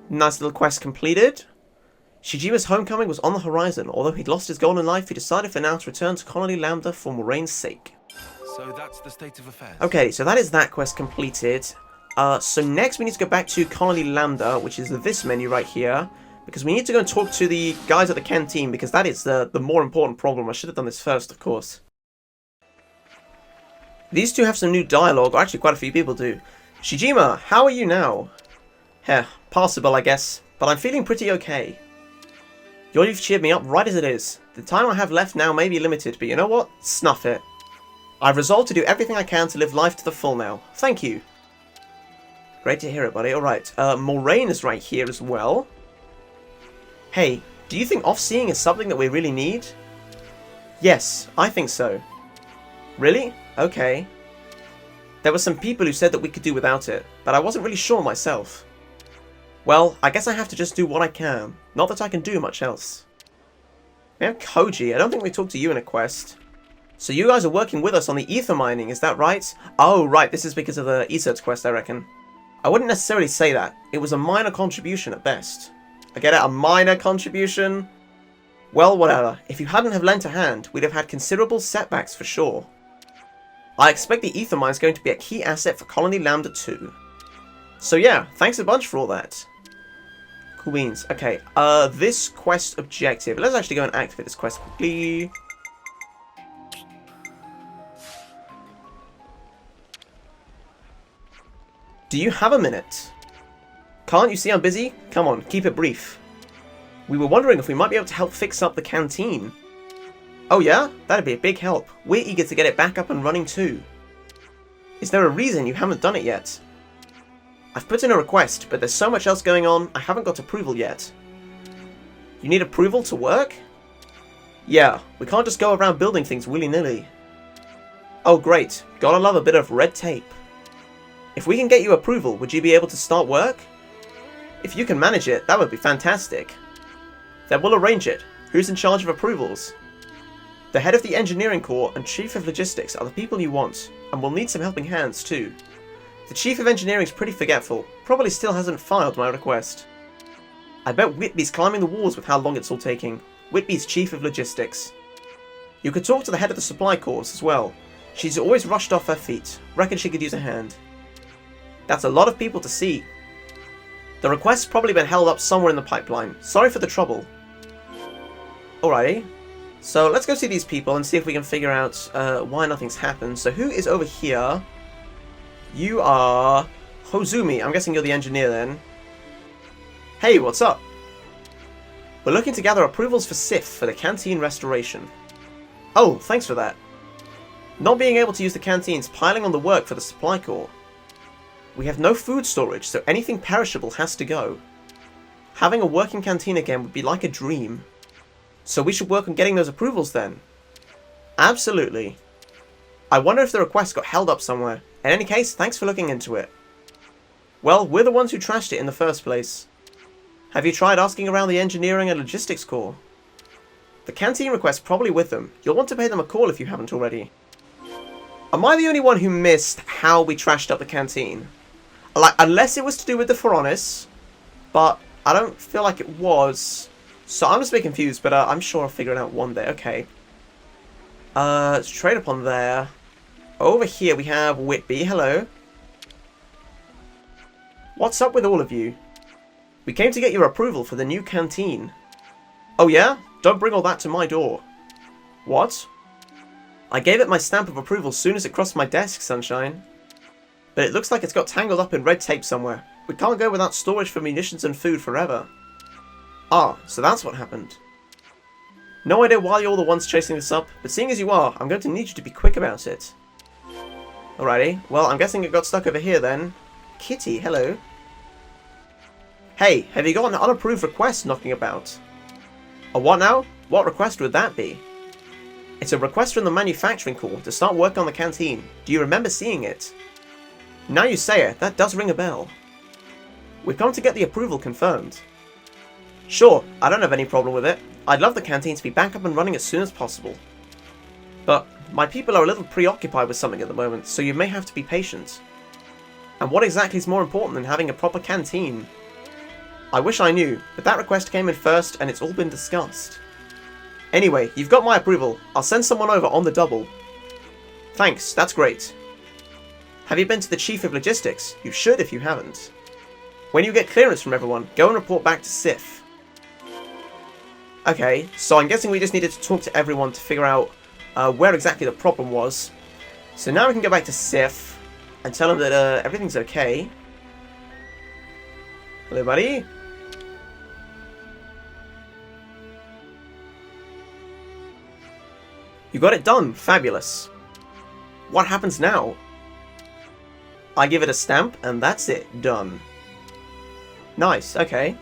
Nice little quest completed. Shijima's homecoming was on the horizon. Although he'd lost his goal in life, he decided for now to return to Colony Lambda for Moraine's sake. So that's the state of affairs. Okay, so that is that quest completed. So next we need to go back to Colony Lambda, which is this menu right here. Because we need to go and talk to the guys at the canteen, because that is the more important problem. I should have done this first, of course. These two have some new dialogue, or actually quite a few people do. Shijima, how are you now? Heh, passable I guess, but I'm feeling pretty okay. You've cheered me up right as it is. The time I have left now may be limited, but you know what? Snuff it. I've resolved to do everything I can to live life to the full now. Thank you. Great to hear it, buddy. Alright, Moraine is right here as well. Hey, do you think off-seeing is something that we really need? Yes, I think so. Really? Okay. There were some people who said that we could do without it, but I wasn't really sure myself. Well, I guess I have to just do what I can. Not that I can do much else. Yeah, Koji, I don't think we talked to you in a quest. So you guys are working with us on the ether mining, is that right? Oh, right, this is because of the Iset's quest, I reckon. I wouldn't necessarily say that. It was a minor contribution at best. I get it, a minor contribution? Well, whatever. If you hadn't have lent a hand, we'd have had considerable setbacks for sure. I expect the ether mine is going to be a key asset for Colony Lambda 2. So yeah, thanks a bunch for all that. Cool beans. Okay, this quest objective. Let's actually go and activate this quest quickly. Do you have a minute? Can't you see I'm busy? Come on, keep it brief. We were wondering if we might be able to help fix up the canteen. Oh yeah? That'd be a big help. We're eager to get it back up and running too. Is there a reason you haven't done it yet? I've put in a request, but there's so much else going on, I haven't got approval yet. You need approval to work? Yeah, we can't just go around building things willy-nilly. Oh great, gotta love a bit of red tape. If we can get you approval, would you be able to start work? If you can manage it, that would be fantastic. Then we'll arrange it. Who's in charge of approvals? The head of the engineering corps and chief of logistics are the people you want, and we'll need some helping hands too. The chief of engineering is pretty forgetful, probably still hasn't filed my request. I bet Whitby's climbing the walls with how long it's all taking. Whitby's chief of logistics. You could talk to the head of the supply corps as well. She's always rushed off her feet. Reckon she could use a hand. That's a lot of people to see. The request's probably been held up somewhere in the pipeline. Sorry for the trouble. Alrighty. So let's go see these people and see if we can figure out why nothing's happened. So who is over here? You are Hozumi. I'm guessing you're the engineer then. Hey, what's up? We're looking to gather approvals for SIF for the canteen restoration. Oh, thanks for that. Not being able to use the canteen's piling on the work for the supply corps. We have no food storage, so anything perishable has to go. Having a working canteen again would be like a dream. So we should work on getting those approvals then. Absolutely. I wonder if the request got held up somewhere. In any case, thanks for looking into it. Well, we're the ones who trashed it in the first place. Have you tried asking around the engineering and logistics core? The canteen request's probably with them. You'll want to pay them a call if you haven't already. Am I the only one who missed how we trashed up the canteen? Like, unless it was to do with the Pharaonis, but I don't feel like it was. So I'm just a bit confused, but I'm sure I'll figure it out one day. Okay. Let's trade upon there. Over here we have Whitby. Hello. What's up with all of you? We came to get your approval for the new canteen. Oh yeah? Don't bring all that to my door. What? I gave it my stamp of approval soon as it crossed my desk, Sunshine. But it looks like it's got tangled up in red tape somewhere. We can't go without storage for munitions and food forever. Ah, so that's what happened. No idea why you're the ones chasing this up, but seeing as you are, I'm going to need you to be quick about it. Alrighty, well, I'm guessing it got stuck over here then. Kitty, hello. Hey, have you got an unapproved request knocking about? A what now? What request would that be? It's a request from the manufacturing core to start work on the canteen. Do you remember seeing it? Now you say it, that does ring a bell. We've come to get the approval confirmed. Sure, I don't have any problem with it. I'd love the canteen to be back up and running as soon as possible. But my people are a little preoccupied with something at the moment, so you may have to be patient. And what exactly is more important than having a proper canteen? I wish I knew, but that request came in first and it's all been discussed. Anyway, you've got my approval. I'll send someone over on the double. Thanks, that's great. Have you been to the Chief of Logistics? You should if you haven't. When you get clearance from everyone, go and report back to Sif. Okay, so I'm guessing we just needed to talk to everyone to figure out where exactly the problem was. So now we can go back to Sif and tell him that everything's okay. Hello, buddy. You got it done. Fabulous. What happens now? I give it a stamp, and that's it. Done. Nice, okay.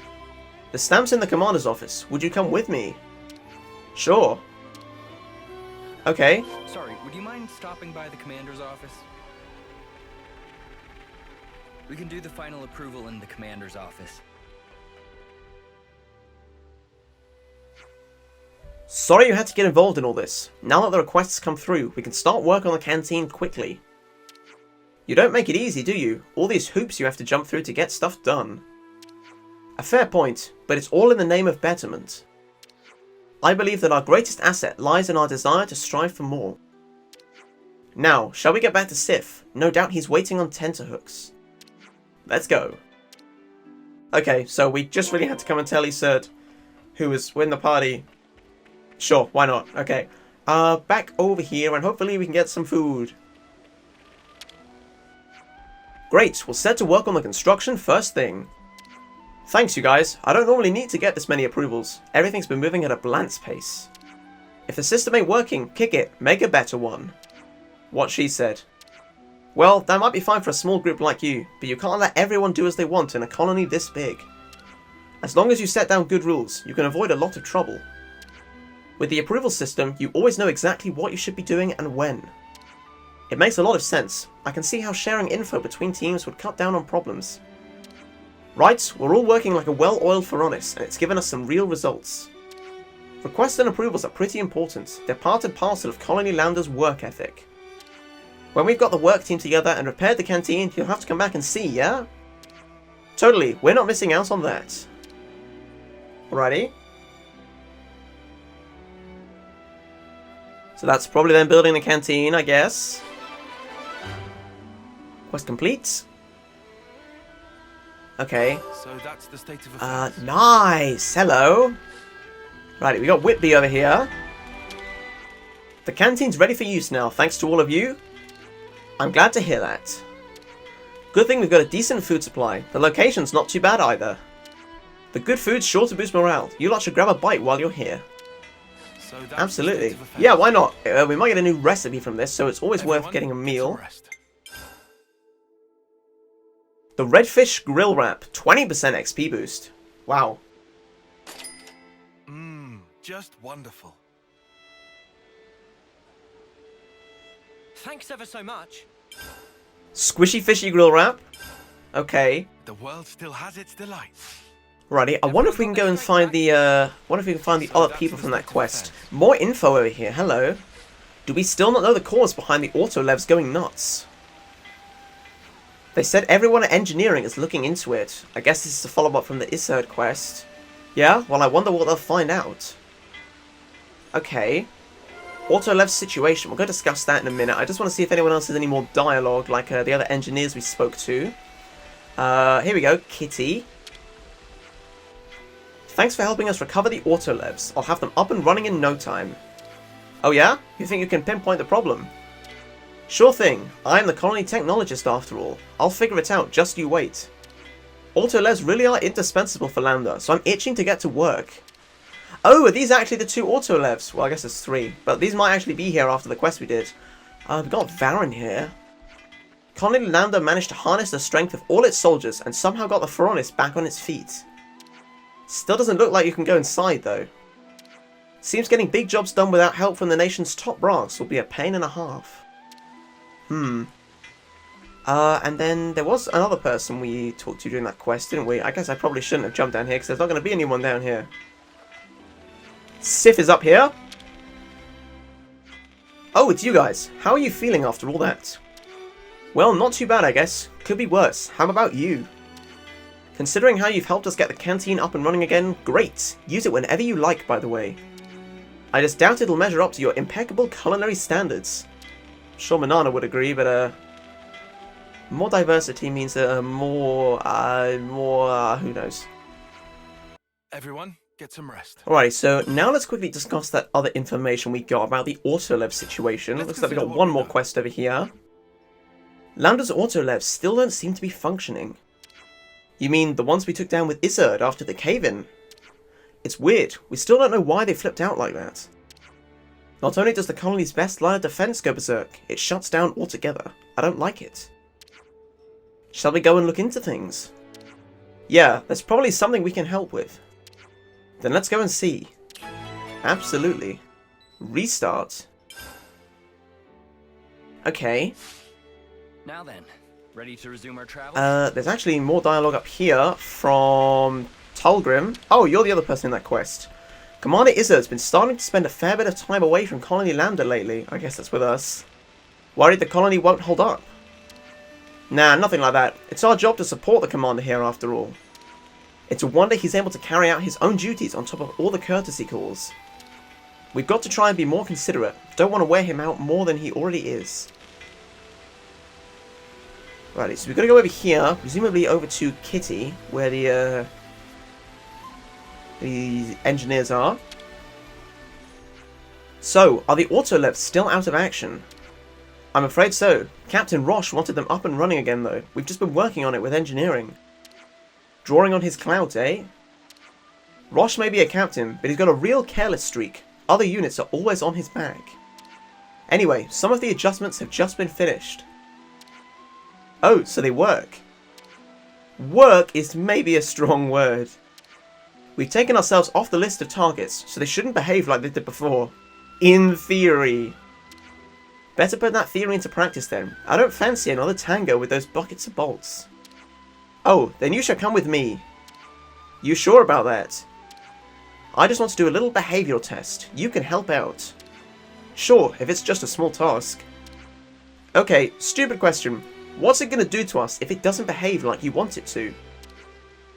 The stamp's in the commander's office. Would you come with me? Sure. Okay. Sorry, would you mind stopping by the commander's office? We can do the final approval in the commander's office. Sorry you had to get involved in all this. Now that the requests come through, we can start work on the canteen quickly. You don't make it easy, do you? All these hoops you have to jump through to get stuff done. A fair point, but it's all in the name of betterment. I believe that our greatest asset lies in our desire to strive for more. Now, shall we get back to Sif? No doubt he's waiting on tenterhooks. Let's go. Okay, so we just really had to come and tell Iserd, who was in the party. Sure, why not? Okay. Back over here, and hopefully we can get some food. Great, we'll set to work on the construction first thing. Thanks, you guys. I don't normally need to get this many approvals. Everything's been moving at a blantz pace. If the system ain't working, kick it. Make a better one. What she said. Well, that might be fine for a small group like you, but you can't let everyone do as they want in a colony this big. As long as you set down good rules, you can avoid a lot of trouble. With the approval system, you always know exactly what you should be doing and when. It makes a lot of sense. I can see how sharing info between teams would cut down on problems. Right, we're all working like a well-oiled Pharaonis, and it's given us some real results. Requests and approvals are pretty important. They're part and parcel of Colony Lambda's work ethic. When we've got the work team together and repaired the canteen, you'll have to come back and see, yeah? Totally, we're not missing out on that. Alrighty. So that's probably them building the canteen, I guess. Quest complete. Okay. So that's the state of affairs. Nice! Hello! Right, we got Whitby over here. The canteen's ready for use now, thanks to all of you. I'm glad to hear that. Good thing we've got a decent food supply. The location's not too bad either. The good food's sure to boost morale. You lot should grab a bite while you're here. So that's Absolutely. the state of affairs. Yeah, why not? We might get a new recipe from this, so it's always worth getting a meal. The Redfish Grill Wrap, 20% XP boost. Wow. Just wonderful. Thanks ever so much. Squishy fishy grill wrap. Okay. The world still has its delights. Righty. I wonder if we can go and find the other people from that quest. More info over here. Hello. Do we still not know the cause behind the auto-levs going nuts? They said everyone at engineering is looking into it. I guess this is a follow-up from the Iserd quest. Yeah? Well, I wonder what they'll find out. Okay. Auto-lev situation. We're going to discuss that in a minute. I just want to see if anyone else has any more dialogue, like the other engineers we spoke to. Here we go. Kitty. Thanks for helping us recover the auto-levs. I'll have them up and running in no time. Oh yeah? You think you can pinpoint the problem? Sure thing. I am the colony technologist after all. I'll figure it out, just you wait. Auto-levs really are indispensable for Lambda, so I'm itching to get to work. Oh, are these actually the 2 auto-levs? Well, I guess there's 3, but these might actually be here after the quest we did. We've got Varen here. Colony Lambda managed to harness the strength of all its soldiers and somehow got the Pharaonis back on its feet. Still doesn't look like you can go inside, though. Seems getting big jobs done without help from the nation's top brass will be a pain and a half. And then there was another person we talked to during that quest, didn't we? I guess I probably shouldn't have jumped down here, because there's not going to be anyone down here. Sif is up here. Oh, it's you guys. How are you feeling after all that? Well, not too bad, I guess. Could be worse. How about you? Considering how you've helped us get the canteen up and running again, great. Use it whenever you like, by the way. I just doubt it'll measure up to your impeccable culinary standards. I'm sure Manana would agree, but more diversity means more, who knows. Everyone, get some rest. Alright, so now let's quickly discuss that other information we got about the Autolev situation. Looks like we got one more quest over here. Lambda's Autolevs still don't seem to be functioning. You mean the ones we took down with Iserd after the cave-in? It's weird. We still don't know why they flipped out like that. Not only does the colony's best line of defense go berserk, it shuts down altogether. I don't like it. Shall we go and look into things? Yeah, there's probably something we can help with. Then let's go and see. Absolutely. Restart. Okay. Now then, ready to resume our travels? There's actually more dialogue up here from Tulgrim. Oh, you're the other person in that quest. Commander Izzard's been starting to spend a fair bit of time away from Colony Lambda lately. I guess that's with us. Worried the colony won't hold up? Nah, nothing like that. It's our job to support the commander here after all. It's a wonder he's able to carry out his own duties on top of all the courtesy calls. We've got to try and be more considerate. Don't want to wear him out more than he already is. Righty, so we've got to go over here, presumably over to Kitty, where the engineers are. So, are the Autolevs still out of action? I'm afraid so. Captain Roche wanted them up and running again though. We've just been working on it with engineering. Drawing on his clouds, eh? Roche may be a captain, but he's got a real careless streak. Other units are always on his back. Anyway, some of the adjustments have just been finished. Oh, so they work. Work is maybe a strong word. We've taken ourselves off the list of targets, so they shouldn't behave like they did before. In theory. Better put that theory into practice then. I don't fancy another tango with those buckets of bolts. Oh, then you shall come with me. You sure about that? I just want to do a little behavioural test. You can help out. Sure, if it's just a small task. Okay, stupid question. What's it going to do to us if it doesn't behave like you want it to?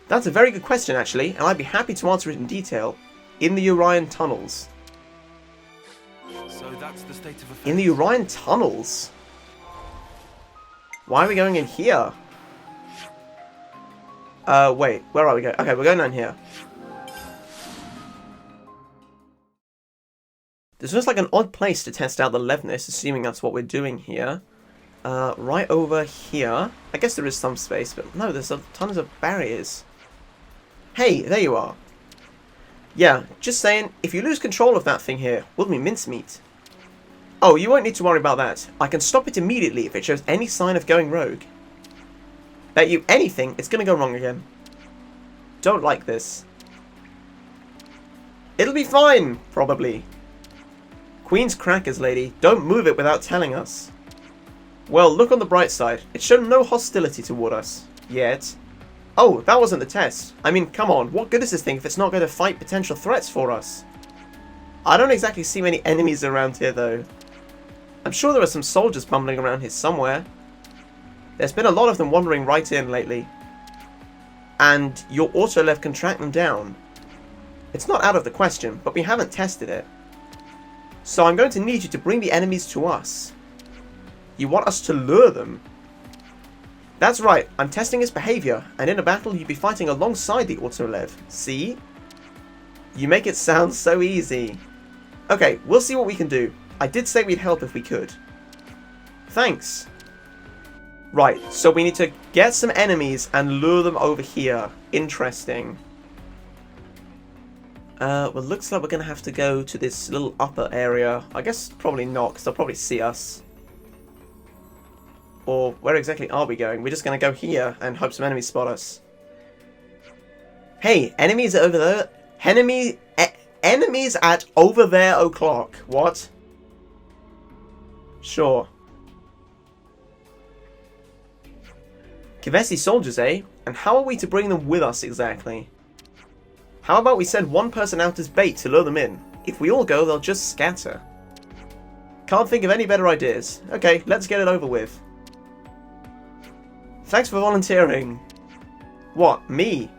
That's a very good question actually, and I'd be happy to answer it in detail. In the Orion tunnels. So that's the state of affairs. In the Orion tunnels? Why are we going in here? Wait, where are we going? Okay, we're going down here. This looks like an odd place to test out the Levness, assuming that's what we're doing here. Right over here. I guess there is some space, but no, there's tons of barriers. Hey, there you are. Yeah, just saying, if you lose control of that thing here, we'll be mincemeat. Oh, you won't need to worry about that. I can stop it immediately if it shows any sign of going rogue. Bet you anything, it's gonna go wrong again. Don't like this. It'll be fine, probably. Queen's crackers, lady. Don't move it without telling us. Well, look on the bright side. It's shown no hostility toward us. Yet. Oh, that wasn't the test. I mean, come on. What good is this thing if it's not going to fight potential threats for us? I don't exactly see many enemies around here, though. I'm sure there are some soldiers bumbling around here somewhere. There's been a lot of them wandering right in lately. And your auto-lev can track them down. It's not out of the question, but we haven't tested it. So I'm going to need you to bring the enemies to us. You want us to lure them? That's right, I'm testing its behavior, and in a battle you'd be fighting alongside the auto-lev. See? You make it sound so easy. Okay, we'll see what we can do. I did say we'd help if we could. Thanks. Right, so we need to get some enemies and lure them over here. Interesting. Well, looks like we're going to have to go to this little upper area. I guess probably not, because they'll probably see us. Or where exactly are we going? We're just going to go here and hope some enemies spot us. Hey, enemies are over there. Enemies at over there o'clock. What? Sure. Kevesi soldiers, eh? And how are we to bring them with us exactly? How about we send one person out as bait to lure them in? If we all go, they'll just scatter. Can't think of any better ideas. Okay, let's get it over with. Thanks for volunteering. What, me?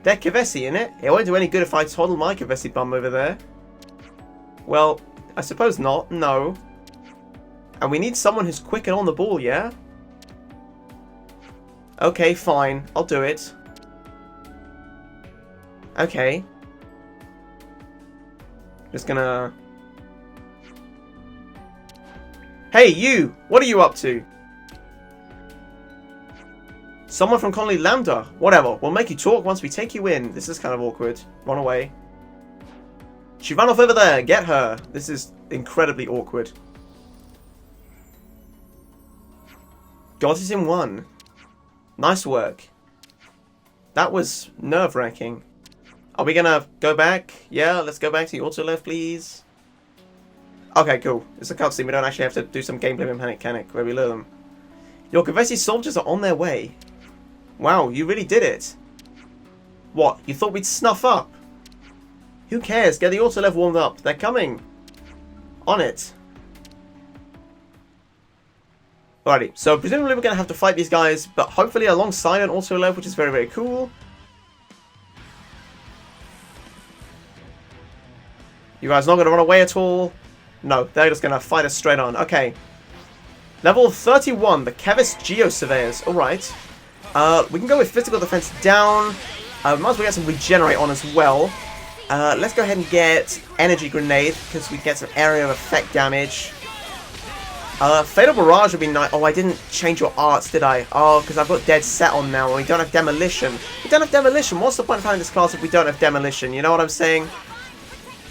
They're Kevesi, innit? It won't do any good if I toddle my Kevesi bum over there. Well, I suppose not, no. And we need someone who's quick and on the ball, yeah? Okay, fine. I'll do it. Okay. Just gonna... Hey, you! What are you up to? Someone from Colony Lambda. Whatever. We'll make you talk once we take you in. This is kind of awkward. Run away. She ran off over there. Get her. This is incredibly awkward. Got it in one. Nice work. That was nerve-wracking. Are we gonna go back? Yeah, let's go back to the auto-lev, please. Okay, cool. It's a cutscene. We don't actually have to do some gameplay mechanic where we lure them. Your Kevesi soldiers are on their way. Wow, you really did it. What, you thought we'd snuff up? Who cares? Get the auto-lev warmed up. They're coming. On it. Alrighty, so presumably we're going to have to fight these guys, but hopefully alongside an auto-lev, which is very, very cool. You guys not going to run away at all? No, they're just going to fight us straight on. Okay. Level 31, the Kevis Geo Surveyors. Alright. We can go with physical defense down. Might as well get some regenerate on as well. Let's go ahead and get energy grenade, because we get some area of effect damage. Fatal Barrage would be nice. Oh, I didn't change your arts, did I? Oh, because I've got Dead Set on now, and we don't have Demolition. We don't have Demolition. What's the point of having this class if we don't have Demolition? You know what I'm saying?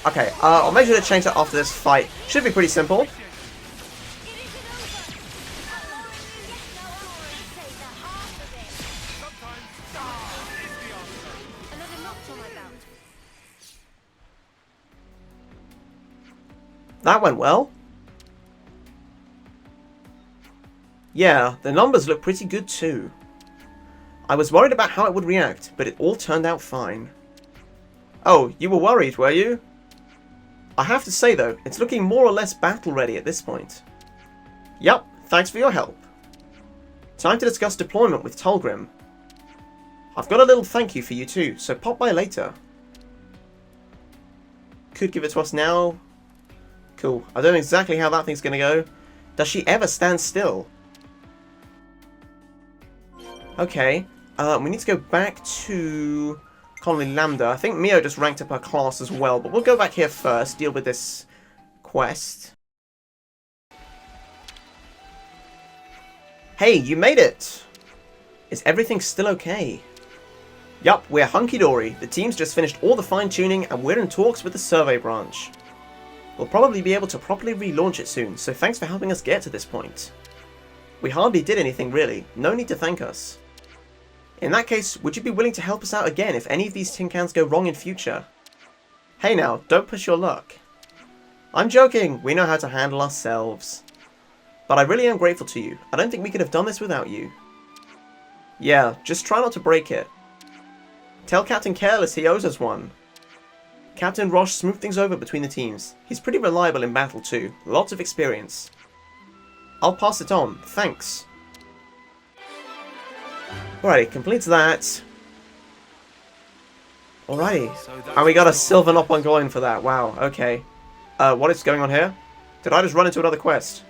Okay, I'll make sure to change that after this fight. Should be pretty simple. That went well. Yeah, the numbers look pretty good too. I was worried about how it would react, but it all turned out fine. Oh, you were worried, were you? I have to say though, it's looking more or less battle ready at this point. Yup, thanks for your help. Time to discuss deployment with Tulgrim. I've got a little thank you for you too, so pop by later. Could give it to us now. Cool. I don't know exactly how that thing's gonna go. Does she ever stand still? Okay. We need to go back to Colony Lambda. I think Mio just ranked up her class as well, but we'll go back here first, deal with this quest. Hey, you made it! Is everything still okay? Yup, we're hunky-dory. The team's just finished all the fine-tuning and we're in talks with the survey branch. We'll probably be able to properly relaunch it soon, so thanks for helping us get to this point. We hardly did anything really, no need to thank us. In that case, would you be willing to help us out again if any of these tin cans go wrong in future? Hey now, don't push your luck. I'm joking, we know how to handle ourselves. But I really am grateful to you. I don't think we could have done this without you. Yeah, just try not to break it. Tell Captain Careless he owes us one. Captain Roche smoothed things over between the teams. He's pretty reliable in battle too. Lots of experience. I'll pass it on. Thanks. Alrighty, completes that. Alrighty. And we got a silver Nopon going for that. Wow, okay. What is going on here? Did I just run into another quest?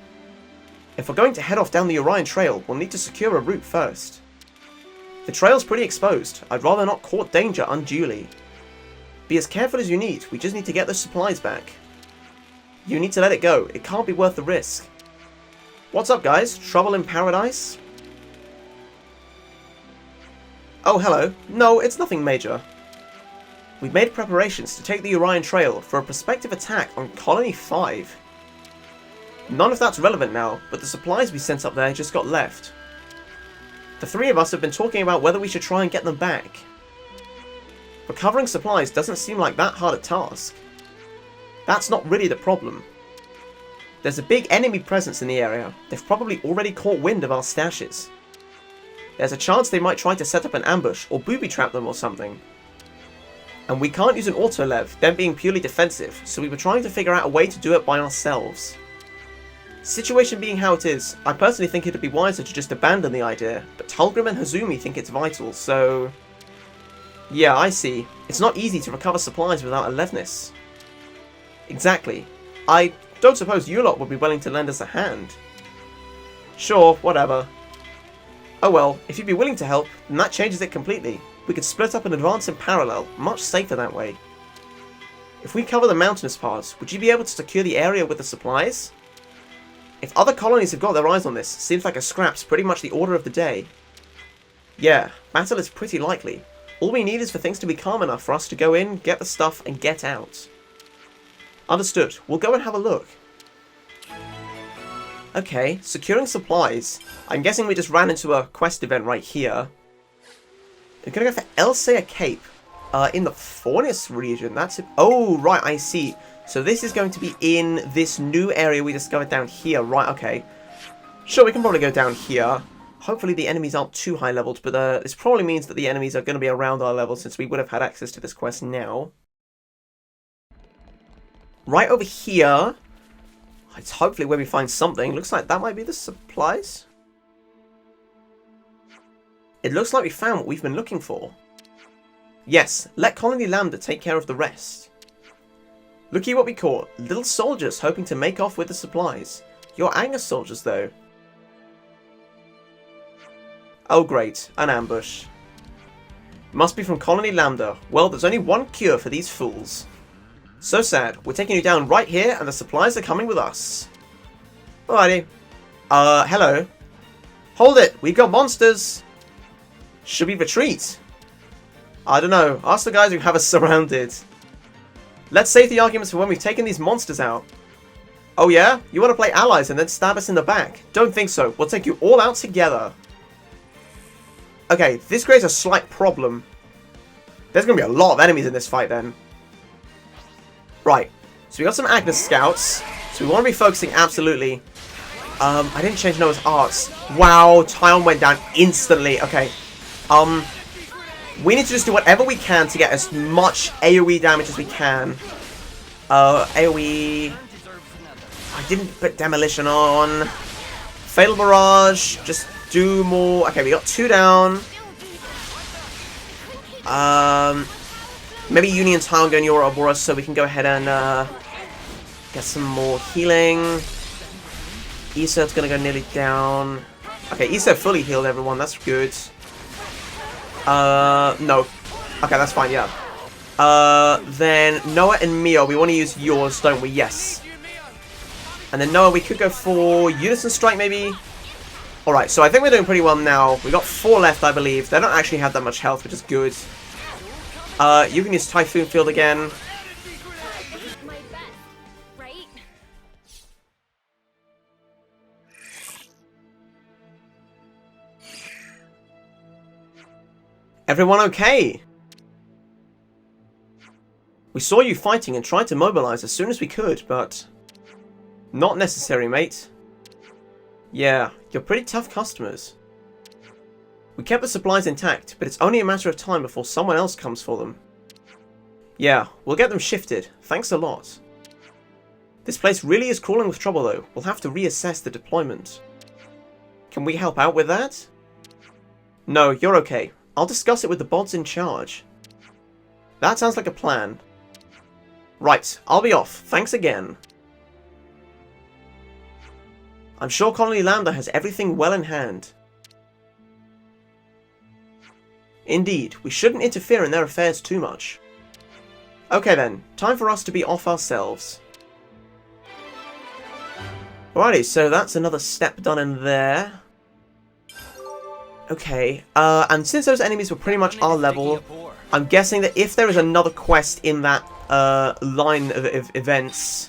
If we're going to head off down the Orion Trail, we'll need to secure a route first. The trail's pretty exposed. I'd rather not court danger unduly. Be as careful as you need. We just need to get the supplies back. You need to let it go. It can't be worth the risk. What's up, guys? Trouble in paradise? Oh, hello. No, it's nothing major. We've made preparations to take the Orion Trail for a prospective attack on Colony 5. None of that's relevant now, but the supplies we sent up there just got left. The three of us have been talking about whether we should try and get them back. Recovering supplies doesn't seem like that hard a task. That's not really the problem. There's a big enemy presence in the area. They've probably already caught wind of our stashes. There's a chance they might try to set up an ambush or booby trap them or something. And we can't use an auto-lev, them being purely defensive, so we were trying to figure out a way to do it by ourselves. Situation being how it is, I personally think it'd be wiser to just abandon the idea, but Tulgrim and Hazumi think it's vital, so... Yeah, I see. It's not easy to recover supplies without a Levnis. Exactly. I don't suppose you lot would be willing to lend us a hand. Sure, whatever. Oh well, if you'd be willing to help, then that changes it completely. We could split up and advance in parallel, much safer that way. If we cover the mountainous parts, would you be able to secure the area with the supplies? If other colonies have got their eyes on this, seems like a scrap's pretty much the order of the day. Yeah, battle is pretty likely. All we need is for things to be calm enough for us to go in, get the stuff, and get out. Understood. We'll go and have a look. Okay, securing supplies. I'm guessing we just ran into a quest event right here. We're gonna go for Elsea Cape. In the Fornis region. That's it. Oh, right, I see. So this is going to be in this new area we discovered down here. Right, okay. Sure, we can probably go down here. Hopefully the enemies aren't too high leveled, but this probably means that the enemies are going to be around our level since we would have had access to this quest now. Right over here. It's hopefully where we find something. Looks like that might be the supplies. It looks like we found what we've been looking for. Yes, let Colony Lambda take care of the rest. Looky what we caught. Little soldiers hoping to make off with the supplies. You're Angus soldiers, though. Oh great, an ambush. Must be from Colony Lambda. Well, there's only one cure for these fools. So sad. We're taking you down right here, and the supplies are coming with us. Alrighty. Hello. Hold it! We've got monsters! Should we retreat? I don't know. Ask the guys who have us surrounded. Let's save the arguments for when we've taken these monsters out. Oh yeah? You want to play allies and then stab us in the back? Don't think so. We'll take you all out together. Okay, this creates a slight problem. There's going to be a lot of enemies in this fight then. Right. So we got some Agnes scouts. So we want to be focusing absolutely. I didn't change Noah's arts. Wow, Tyon went down instantly. Okay. We need to just do whatever we can to get as much AoE damage as we can. AoE... I didn't put Demolition on. Fatal Barrage. Just do more. Okay, we got 2 down. Maybe Union Tile go near Ouroboros so we can go ahead and get some more healing. Isert's gonna go nearly down. Okay, Isert fully healed everyone. That's good. No. Okay, that's fine, yeah. Then Noah and Mio, we want to use yours, don't we? Yes. And then Noah, we could go for Unison Strike, maybe? Alright, so I think we're doing pretty well now. We got 4 left, I believe. They don't actually have that much health, which is good. You can use Typhoon Field again. Everyone okay? We saw you fighting and tried to mobilize as soon as we could, but... Not necessary, mate. Yeah, you're pretty tough customers. We kept the supplies intact, but it's only a matter of time before someone else comes for them. Yeah, we'll get them shifted. Thanks a lot. This place really is crawling with trouble though. We'll have to reassess the deployment. Can we help out with that? No, you're okay. I'll discuss it with the bods in charge. That sounds like a plan. Right, I'll be off. Thanks again. I'm sure Colony Lambda has everything well in hand. Indeed, we shouldn't interfere in their affairs too much. Okay then, time for us to be off ourselves. Alrighty, so that's another step done in there. Okay, and since those enemies were pretty much our level, I'm guessing that if there is another quest in that line of events,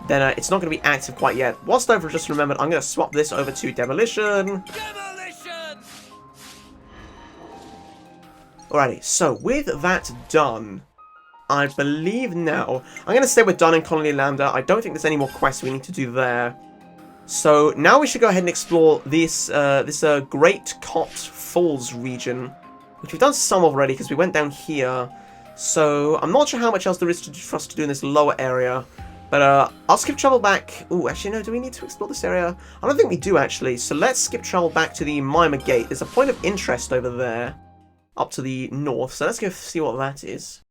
then it's not going to be active quite yet. Whilst I've just remembered, I'm going to swap this over to Demolition. Alrighty, so with that done, I believe now, I'm going to stay with done in Colony Lambda. I don't think there's any more quests we need to do there. So now we should go ahead and explore this Great Cot Falls region, which we've done some of already because we went down here. So I'm not sure how much else there is for us to do in this lower area. But I'll skip travel back. Ooh, actually no, do we need to explore this area? I don't think we do actually. So let's skip travel back to the Mimer Gate. There's a point of interest over there, up to the north. So let's go see what that is.